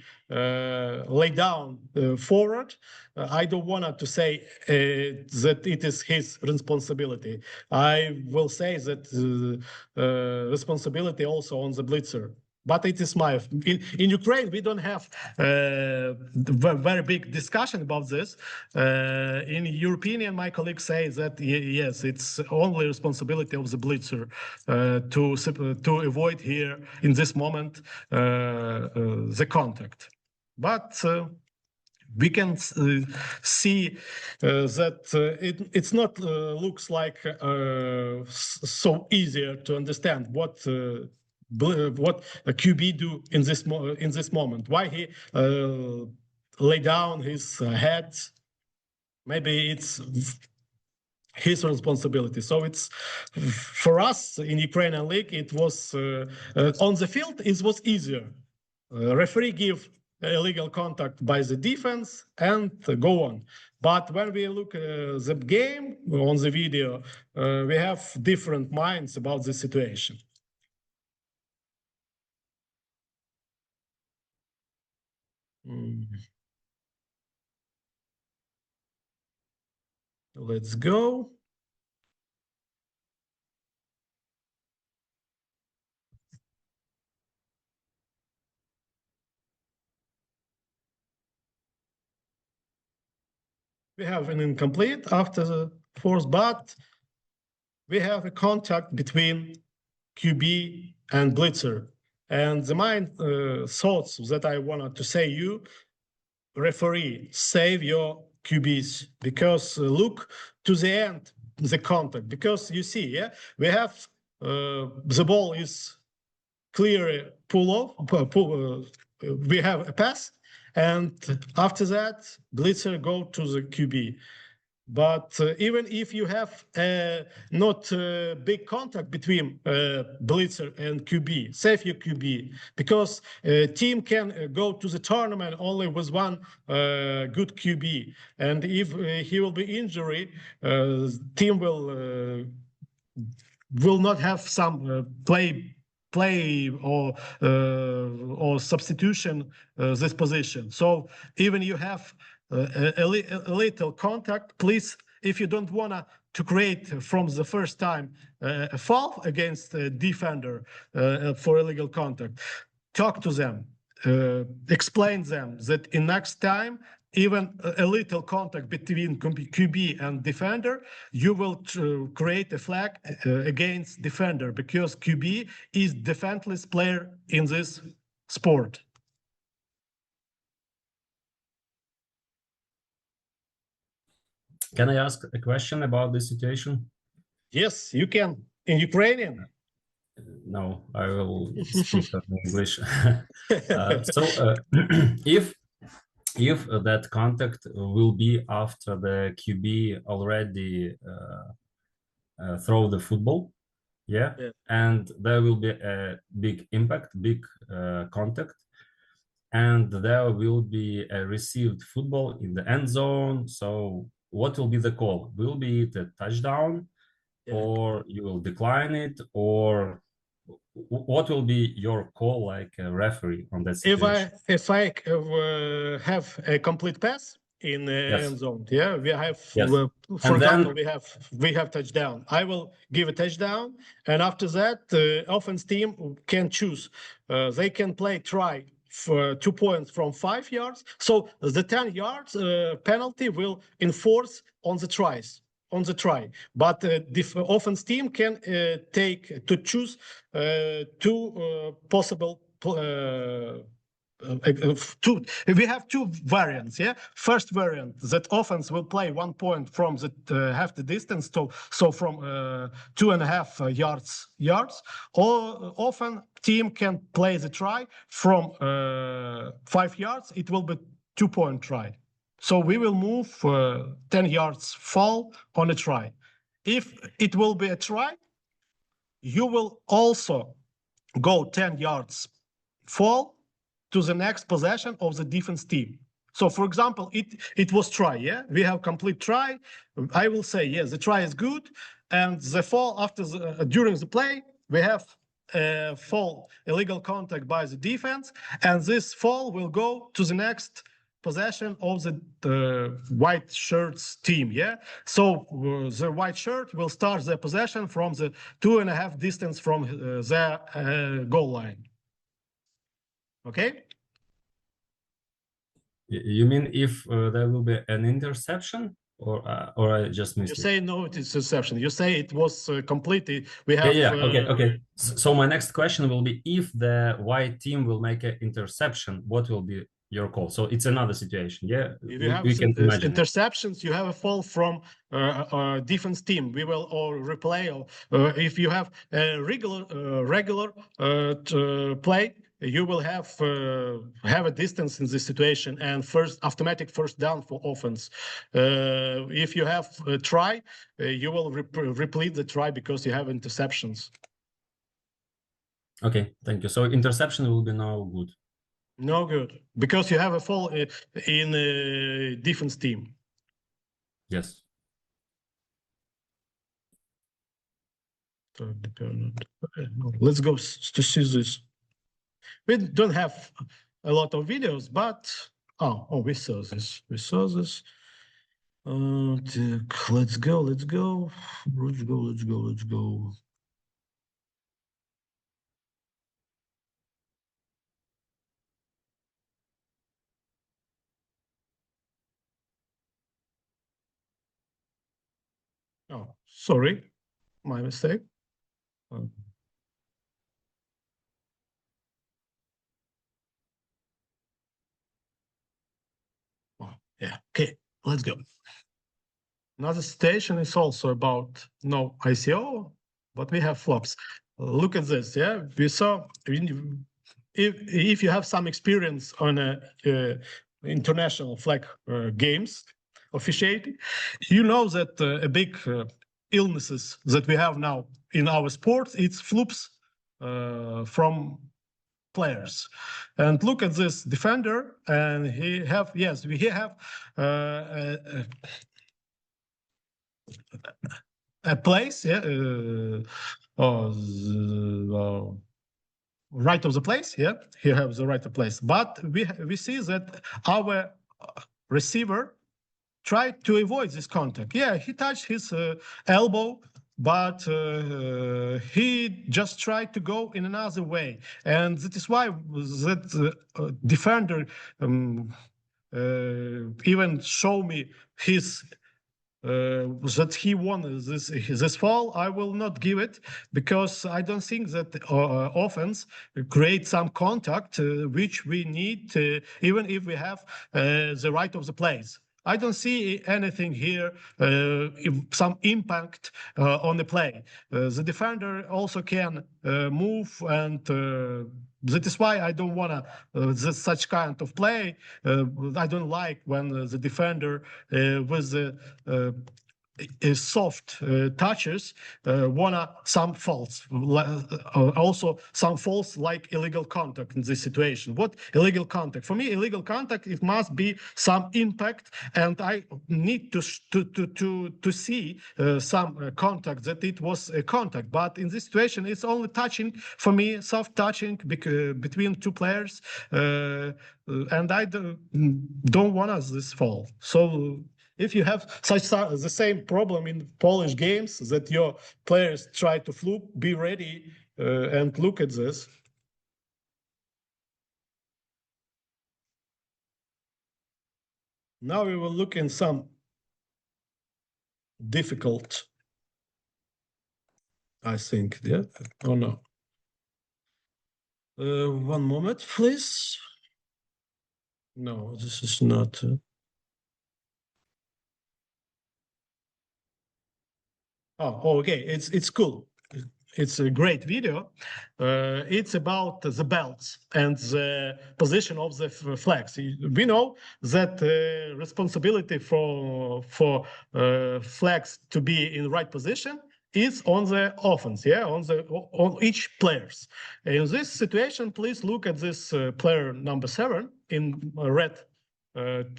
[SPEAKER 1] lay down forward, I don't want to say that it is his responsibility. I will say that responsibility also on the blitzer. But it is my in Ukraine we don't have very big discussion about this. In European, my colleagues say that yes, it's only responsibility of the blitzer to avoid here in this moment the contact. But we can see that it's not looks like so easier to understand what a QB do in this moment. Why he lay down his head? Maybe it's his responsibility. So it's for us in Ukrainian league. It was on the field. It was easier. Referee give illegal contact by the defense and go on. But when we look at the game on the video, we have different minds about the situation. Let's go. We have an incomplete after the force, but we have a contact between QB and blitzer. And the main thoughts that I wanted to say you, referee, save your QBs, because look to the end, the contact, because you see, yeah, we have the ball is clearly we have a pass, and after that, blitzer go to the QB. But even if you have not big contact between blitzer and QB, save your QB, because team can go to the tournament only with one good QB, and if he will be injured, team will not have some play or substitution this position. So even you have a little contact, please, if you don't want to create from the first time a foul against a defender for illegal contact, talk to them, explain them that in next time even a little contact between QB and defender, you will create a flag against defender because QB is defenseless player in this sport.
[SPEAKER 2] Can I ask a question about this situation?
[SPEAKER 1] Yes, you can. In Ukrainian?
[SPEAKER 2] No, I will speak in English. If that contact will be after the QB already throw the football, yeah, and there will be a big impact, big contact, and there will be a received football in the end zone. So what will be the call? Will be it a touchdown, or you will decline it, or what will be your call like a referee on that situation?
[SPEAKER 1] If I have a complete pass in the end zone, yeah, we have, for example, we have touchdown. I will give a touchdown, and after that, the offense team can choose. They can play try for 2 points from 5 yards. So the 10 yards penalty will enforce on the tries. On the try, but the offense team can choose two possible. We have two variants. Yeah, first variant that offense will play 1 point from the half the distance, so from 2.5 yards, or often team can play the try from 5 yards. It will be 2-point try. So we will move 10 yards fall on a try. If it will be a try, you will also go 10 yards fall to the next possession of the defense team. So, for example, it was try, yeah? We have complete try. I will say, yes, the try is good. And the fall after during the play, we have fall, illegal contact by the defense. And this fall will go to the next possession of the white shirts team, yeah? So the white shirt will start the possession from the 2.5 distance from the goal line. Okay?
[SPEAKER 2] You mean if there will be an interception, or I just missed it?
[SPEAKER 1] You say no, it is interception. You say it was completely. We have.
[SPEAKER 2] Okay. So my next question will be: if the white team will make an interception, what will be your call? So it's another situation. Yeah,
[SPEAKER 1] if you have
[SPEAKER 2] we can imagine
[SPEAKER 1] interceptions, you have a fall from defense team. We will or replay, or if you have a regular play, you will have a distance in this situation and automatic first down for offense. If you have a try, you will replete the try because you have interceptions.
[SPEAKER 2] Okay, thank you. So interception will be no good.
[SPEAKER 1] No good, because you have a fall in a defense team.
[SPEAKER 2] Yes.
[SPEAKER 1] Let's go to see this. We don't have a lot of videos, but we saw this. We saw this. Let's go. Oh, sorry, my mistake. Yeah, okay, let's go. Another station is also about no ICO, but we have flops. Look at this, yeah? We saw, if you have some experience on international flag games, officiating, you know that a big illnesses that we have now in our sport, it's floops from players. And look at this defender, and we have a place, yeah, right of the place, yeah, he has the right of place. But we see that our receiver tried to avoid this contact. Yeah, he touched his elbow, but he just tried to go in another way. And that is why that defender even show me his that he won this foul, I will not give it, because I don't think that offense creates some contact which we need, even if we have the right of the plays. I don't see anything here, some impact on the play. The defender also can move, and that is why I don't want such kind of play. I don't like when the defender with the soft touches wanna some faults, also some faults like illegal contact in this situation. What illegal contact? For me, illegal contact, it must be some impact, and I need to see some contact, that it was a contact. But in this situation, it's only touching for me, soft touching between two players, and I don't want this foul. So if you have the same problem in Polish games, that your players try to FLOOP, be ready and look at this. Now we will look in some difficult, I think, yeah, or no. One moment, please. No, this is not. Oh, okay, it's cool. It's a great video. It's about the belts and the position of the flags. We know that responsibility for flags to be in the right position is on the offense, yeah, on each players. In this situation, please look at this player number 7 in red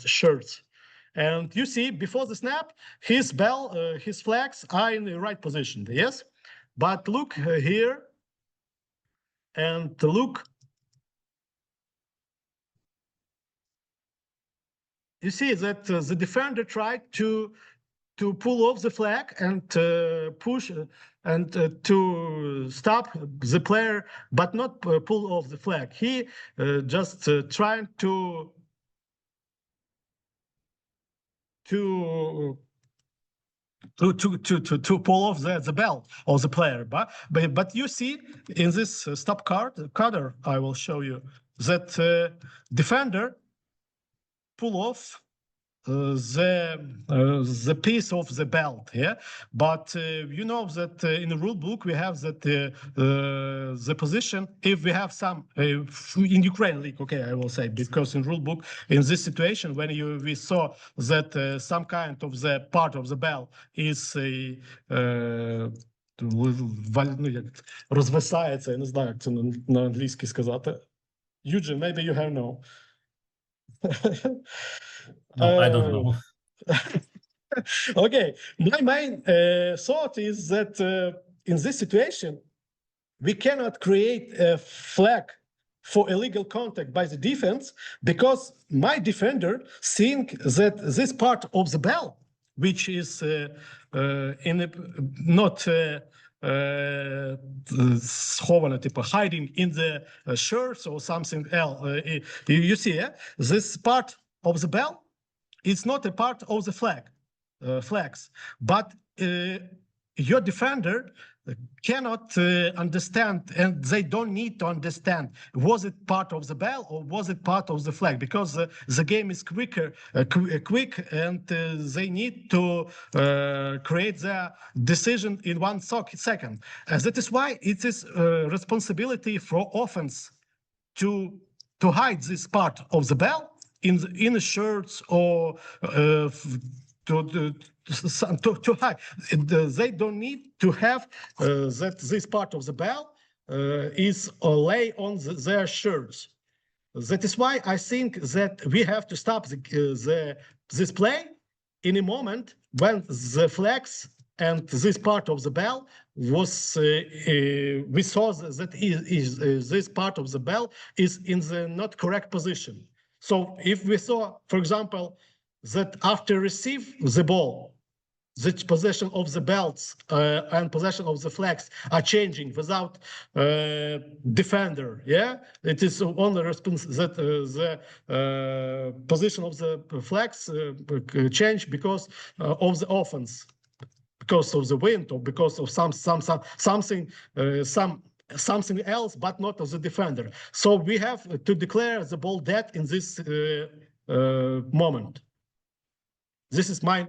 [SPEAKER 1] shirts. And you see, before the snap, his flags are in the right position, yes? But look here, and look. You see that the defender tried to pull off the flag and push and to stop the player, but not pull off the flag. He just trying to pull off the belt of the player, but you see in this stop cutter, I will show you that defender pull off the piece of the belt, yeah. But you know that in the rule book we have that the position, if we have some in Ukraine league, okay, I will say, because in rule book in this situation when we saw that some kind of the part of the belt is розвисається, я не знаю, як це на англійській сказати. Eugene, maybe you have no.
[SPEAKER 2] No, I don't know.
[SPEAKER 1] Okay, my main thought is that in this situation, we cannot create a flag for illegal contact by the defense, because my defender think that this part of the bell, which is not схована, hiding in the shirts or something else. You see, this part of the bell, it's not a part of the flags, but your defender cannot understand, and they don't need to understand, was it part of the bell or was it part of the flag, because the game is quick, and they need to create their decision in 1 second. That is why it is responsibility for offense to hide this part of the bell in the shirts or to hide. They don't need to have that this part of the bell is lay on their shirts. That is why I think that we have to stop this play in a moment when the flags and this part of the bell was, we saw that this part of the bell is in the not correct position. So if we saw, for example, that after receive the ball, the position of the belts and position of the flags are changing without defender. Yeah, it is only response that the position of the flags change because of the offense, because of the wind, or because of something else, but not of the defender. So we have to declare the ball dead in this moment. This is my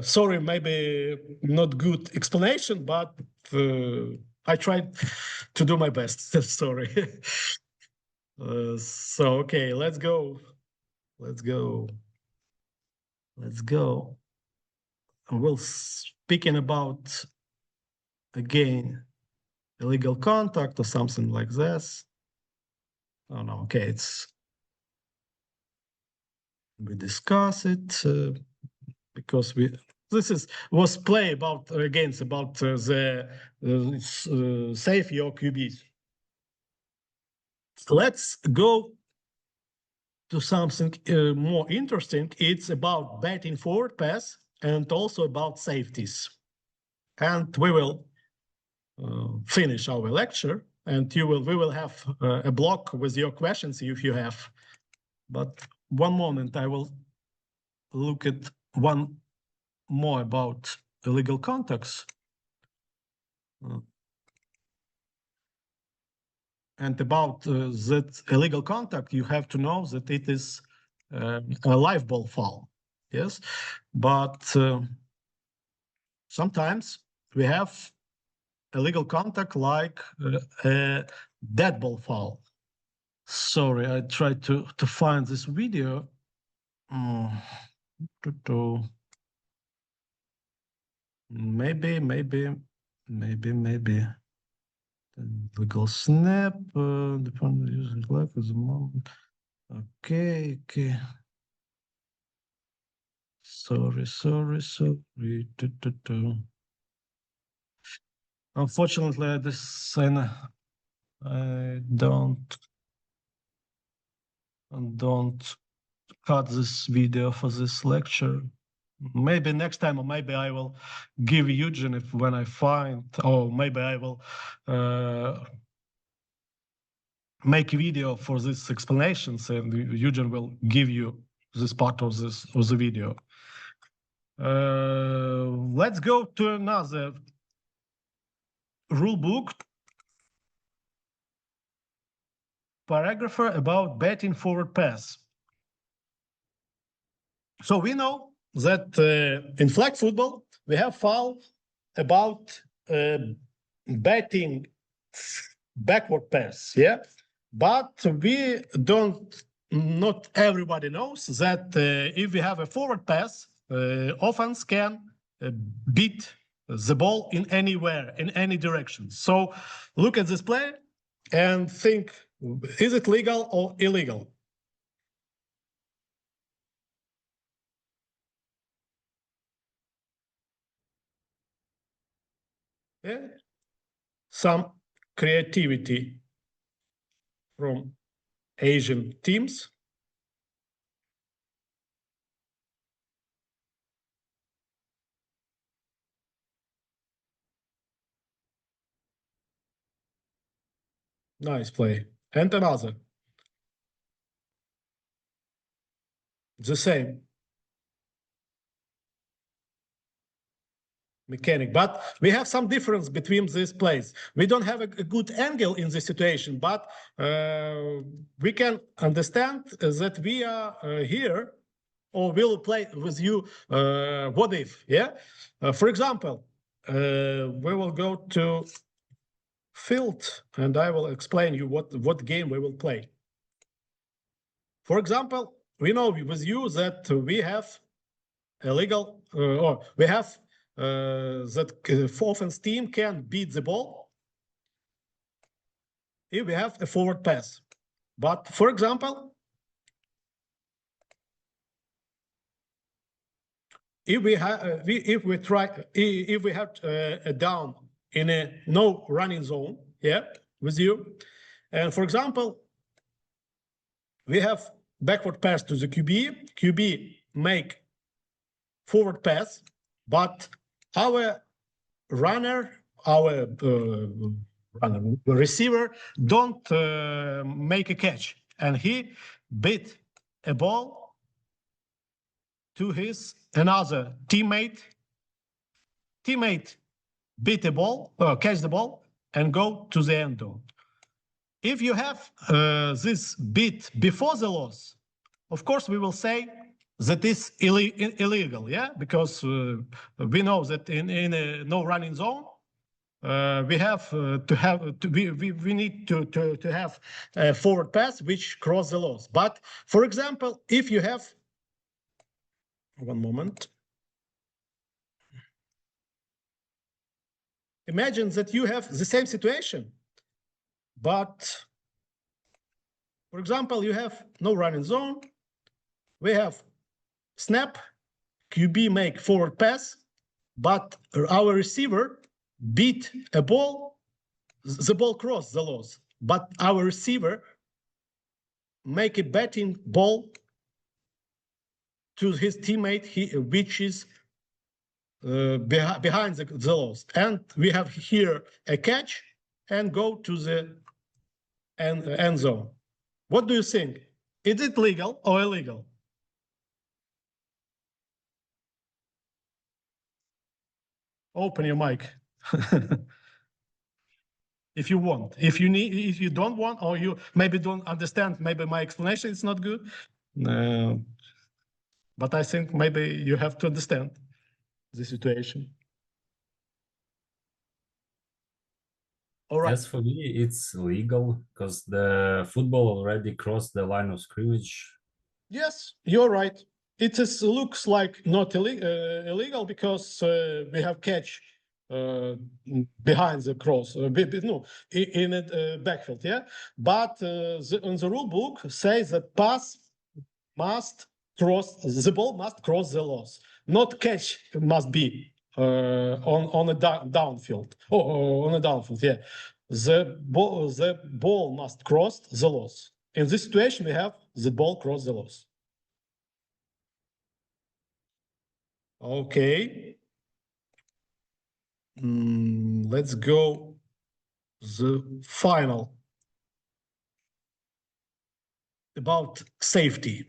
[SPEAKER 1] sorry, maybe not good explanation, but I tried to do my best. Sorry. So okay, let's go. We'll speaking about again illegal contact or something like this. Oh no, okay, we discuss it because this was play about against about the save your QBs. Let's go to something more interesting. It's about betting forward pass and also about safeties. And we will finish our lecture, and we will have a block with your questions if you have. But one moment, I will look at one more about illegal contacts. And about that illegal contact, you have to know that it is a live ball foul. Yes, but sometimes we have illegal contact like a dead ball foul. Sorry, I tried to find this video. Maybe. Legal snap. The opponent using life as a moment. Okay. Sorry. Unfortunately, this I don't cut this video for this lecture. Maybe next time, or maybe I will give Eugene when I find, or maybe I will make a video for these explanations, and Eugene will give you this part of the video. Let's go to another rule book paragraph about betting forward pass. So we know that in flag football we have foul about betting backward pass, yeah, but we don't. Not everybody knows that if we have a forward pass, offense can beat the ball in anywhere, in any direction. So look at this play and think: is it legal or illegal? Yeah, some creativity from Asian teams. Nice play. And another. The same. Mechanic, but we have some difference between these plays. We don't have a good angle in this situation, but we can understand that we are here, or will play with you what if, yeah? For example, we will go to field and I will explain you what game we will play. For example, we know with you that we have illegal, or we have that offense team can beat the ball if we have a forward pass. But for example, if we have a down in a no running zone, yeah, with you, and for example, we have backward pass to the QB make forward pass, but our runner, our receiver don't make a catch, and he beat a ball to his another teammate. Teammate beat the ball, catch the ball, and go to the end zone. If you have this beat before the loss, of course we will say that is illegal, yeah, because we know that in a no running zone, we have we need to have a forward pass which cross the loss. But for example, if you have, one moment, imagine that you have the same situation, but for example, you have no running zone, we have snap, QB make forward pass, but our receiver beat a ball, the ball crossed the loss, but our receiver make a batting ball to his teammate, which is behind the loss. And we have here a catch and go to the end zone. What do you think? Is it legal or illegal? Open your mic. If you want. If you need, if you don't want, or you maybe don't understand, maybe my explanation is not good. But I think maybe you have to understand the situation. All right.
[SPEAKER 2] Yes, for me, it's legal because the football already crossed the line of scrimmage.
[SPEAKER 1] Yes, you're right. It is, looks like not illegal because we have catch behind the cross, no, in a backfield, yeah. But on the rule book says that pass must cross, the ball must cross the loss, not catch must be on a downfield. On a downfield, yeah. The ball must cross the loss. In this situation, we have the ball cross the loss. Okay. Let's go the final about safety.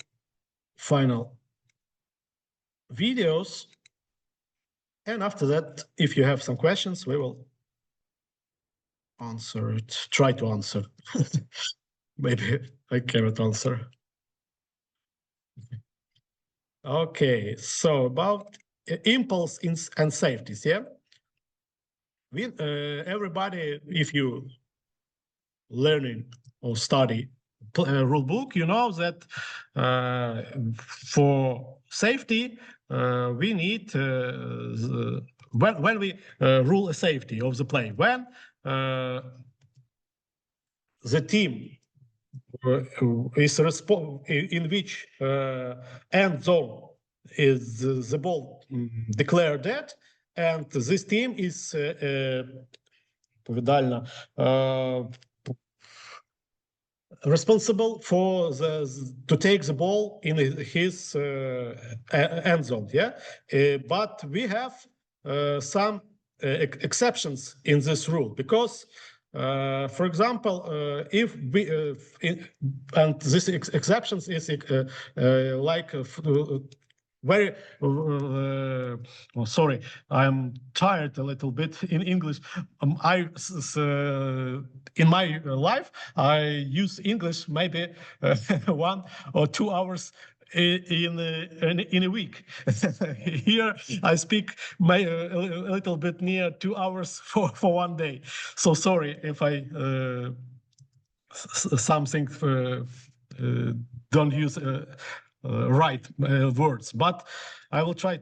[SPEAKER 1] Final videos. And after that, if you have some questions, we will answer it, try to answer. Maybe I cannot answer. Okay, so about impulse and safeties, yeah? Everybody, if you learning or study rule book, you know that for safety, we need, when we rule a safety of the play, when the team is in which end zone is the ball declared dead, and this team is responsible for to take the ball in his end zone, yeah. But we have some exceptions in this rule because, for example, if we and this exceptions is like very sorry, I'm tired a little bit in English. In my life I use English maybe 1 or 2 hours in a week. Here I speak a little bit near 2 hours for one day. So sorry if I something don't use right words, but I will try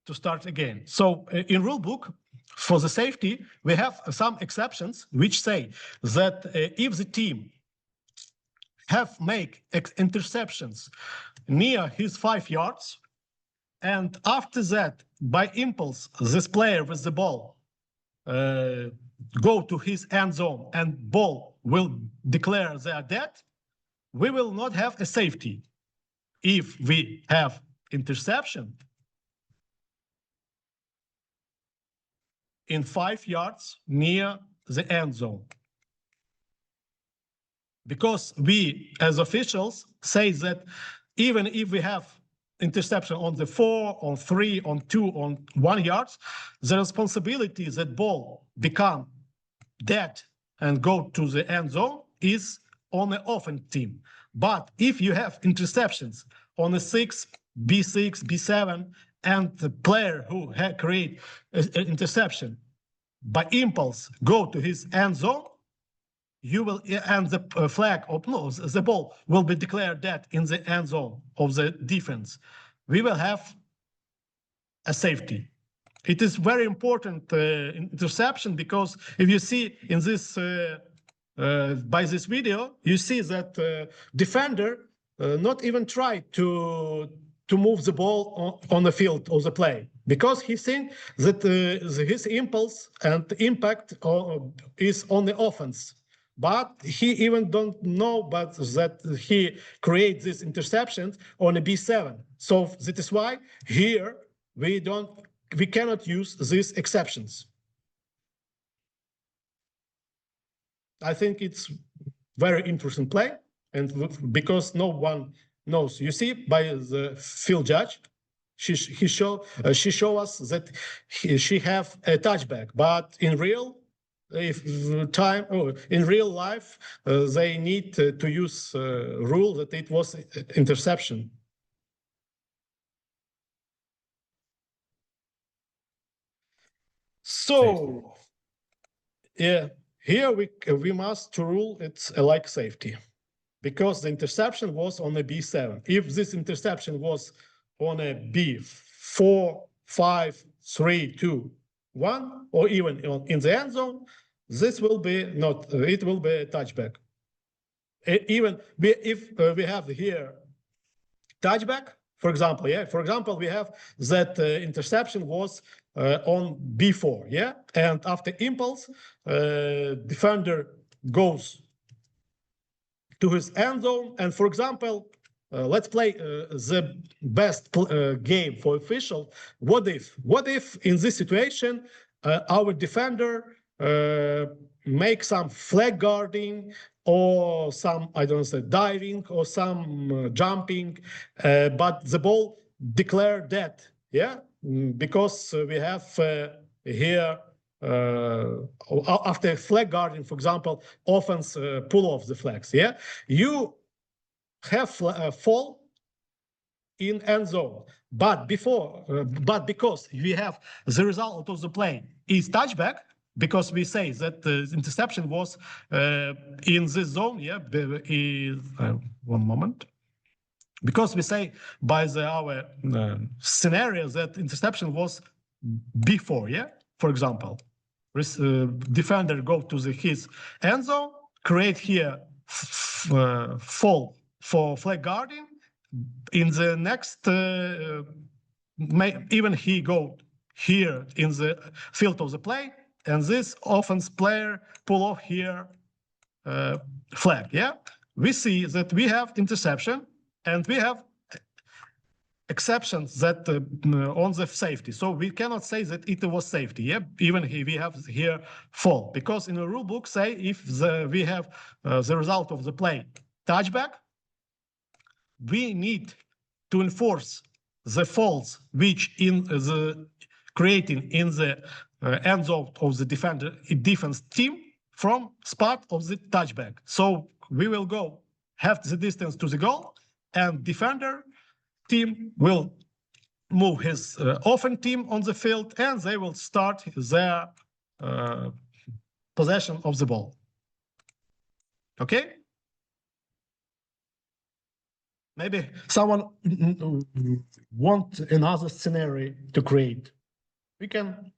[SPEAKER 1] to start again. So in rule book for the safety, we have some exceptions which say that if the team have make interceptions near his 5 yards, and after that, by impulse, this player with the ball go to his end zone and ball will declare they are dead, we will not have a safety. If we have interception in 5 yards near the end zone. Because we, as officials, say that even if we have interception on the 4, on 3, on 2, on 1 yard, the responsibility that ball become dead and go to the end zone is on the offense team. But if you have interceptions on the 6, B6, B7, and the player who create an interception by impulse go to his end zone, you will, and the flag of no, the ball will be declared dead in the end zone of the defense. We will have a safety. It is very important interception, because if you see in this by this video, you see that defender not even try to move the ball on the field of the play, because he thinks that his impulse and impact is on the offense. But he even don't know but that he creates this interception on a B7. So that is why here we cannot use these exceptions. I think it's very interesting play, and because no one knows. You see, by the field judge, she show us that she have a touchback, but in real in real life they need to use rule that it was interception. So yeah, here we must rule it's like safety, because the interception was on a B7. If this interception was on a B4, 5, 3, 2, 1, or even in the end zone, this will be not, it will be a touchback. Even if we have here touchback, for example, we have that interception was on B4, and after impulse, defender goes to his end zone, and for example, let's play the best game for official. What if in this situation our defender make some flag guarding or some, I don't know, diving or some jumping, but the ball declared dead, because we have here after flag guarding, for example, offense pull off the flags, you have fall in end zone, but because we have the result of the play is touchback, because we say that the interception was in this zone, one moment, because we say by our scenario that interception was before, for example, defender go to his end zone, create here fall for flag guarding. In the next, even he go here in the field of the play, and this offense player pull off here flag. We see that we have interception and we have exceptions that on the safety. So we cannot say that it was safety. Even we have here fall, because in the rule book say if we have the result of the play touchback, we need to enforce the faults which in the creating in the end zone of the defense team from spot of the touchback. So we will go half the distance to the goal, and defender team will move his offense team on the field, and they will start their possession of the ball. Okay? Maybe someone want another scenario to create. We can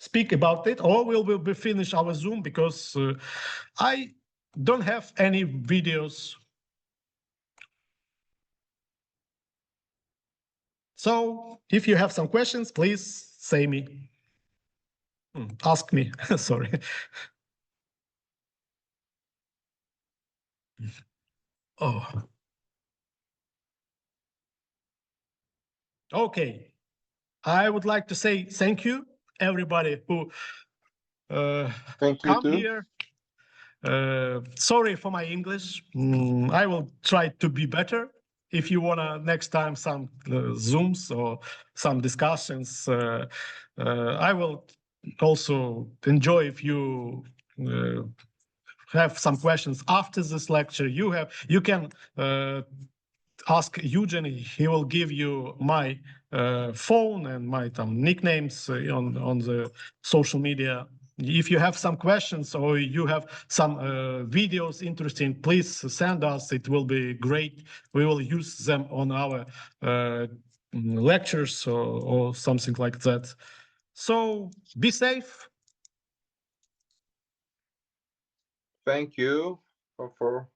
[SPEAKER 1] speak about it, or we'll be finish our Zoom, because I don't have any videos. So if you have some questions, please say me. Ask me, sorry. Oh. Okay. I would like to say thank you, everybody who
[SPEAKER 4] Thank you
[SPEAKER 1] come
[SPEAKER 4] too.
[SPEAKER 1] here. Sorry for my English. I will try to be better. If you wanna next time some Zooms or some discussions, I will also enjoy if you have some questions after this lecture. You can ask Eugene. He will give you my phone and my nicknames on the social media. If you have some questions or you have some videos interesting, please send us. It will be great. We will use them on our lectures or something like that. So be safe.
[SPEAKER 4] Thank you for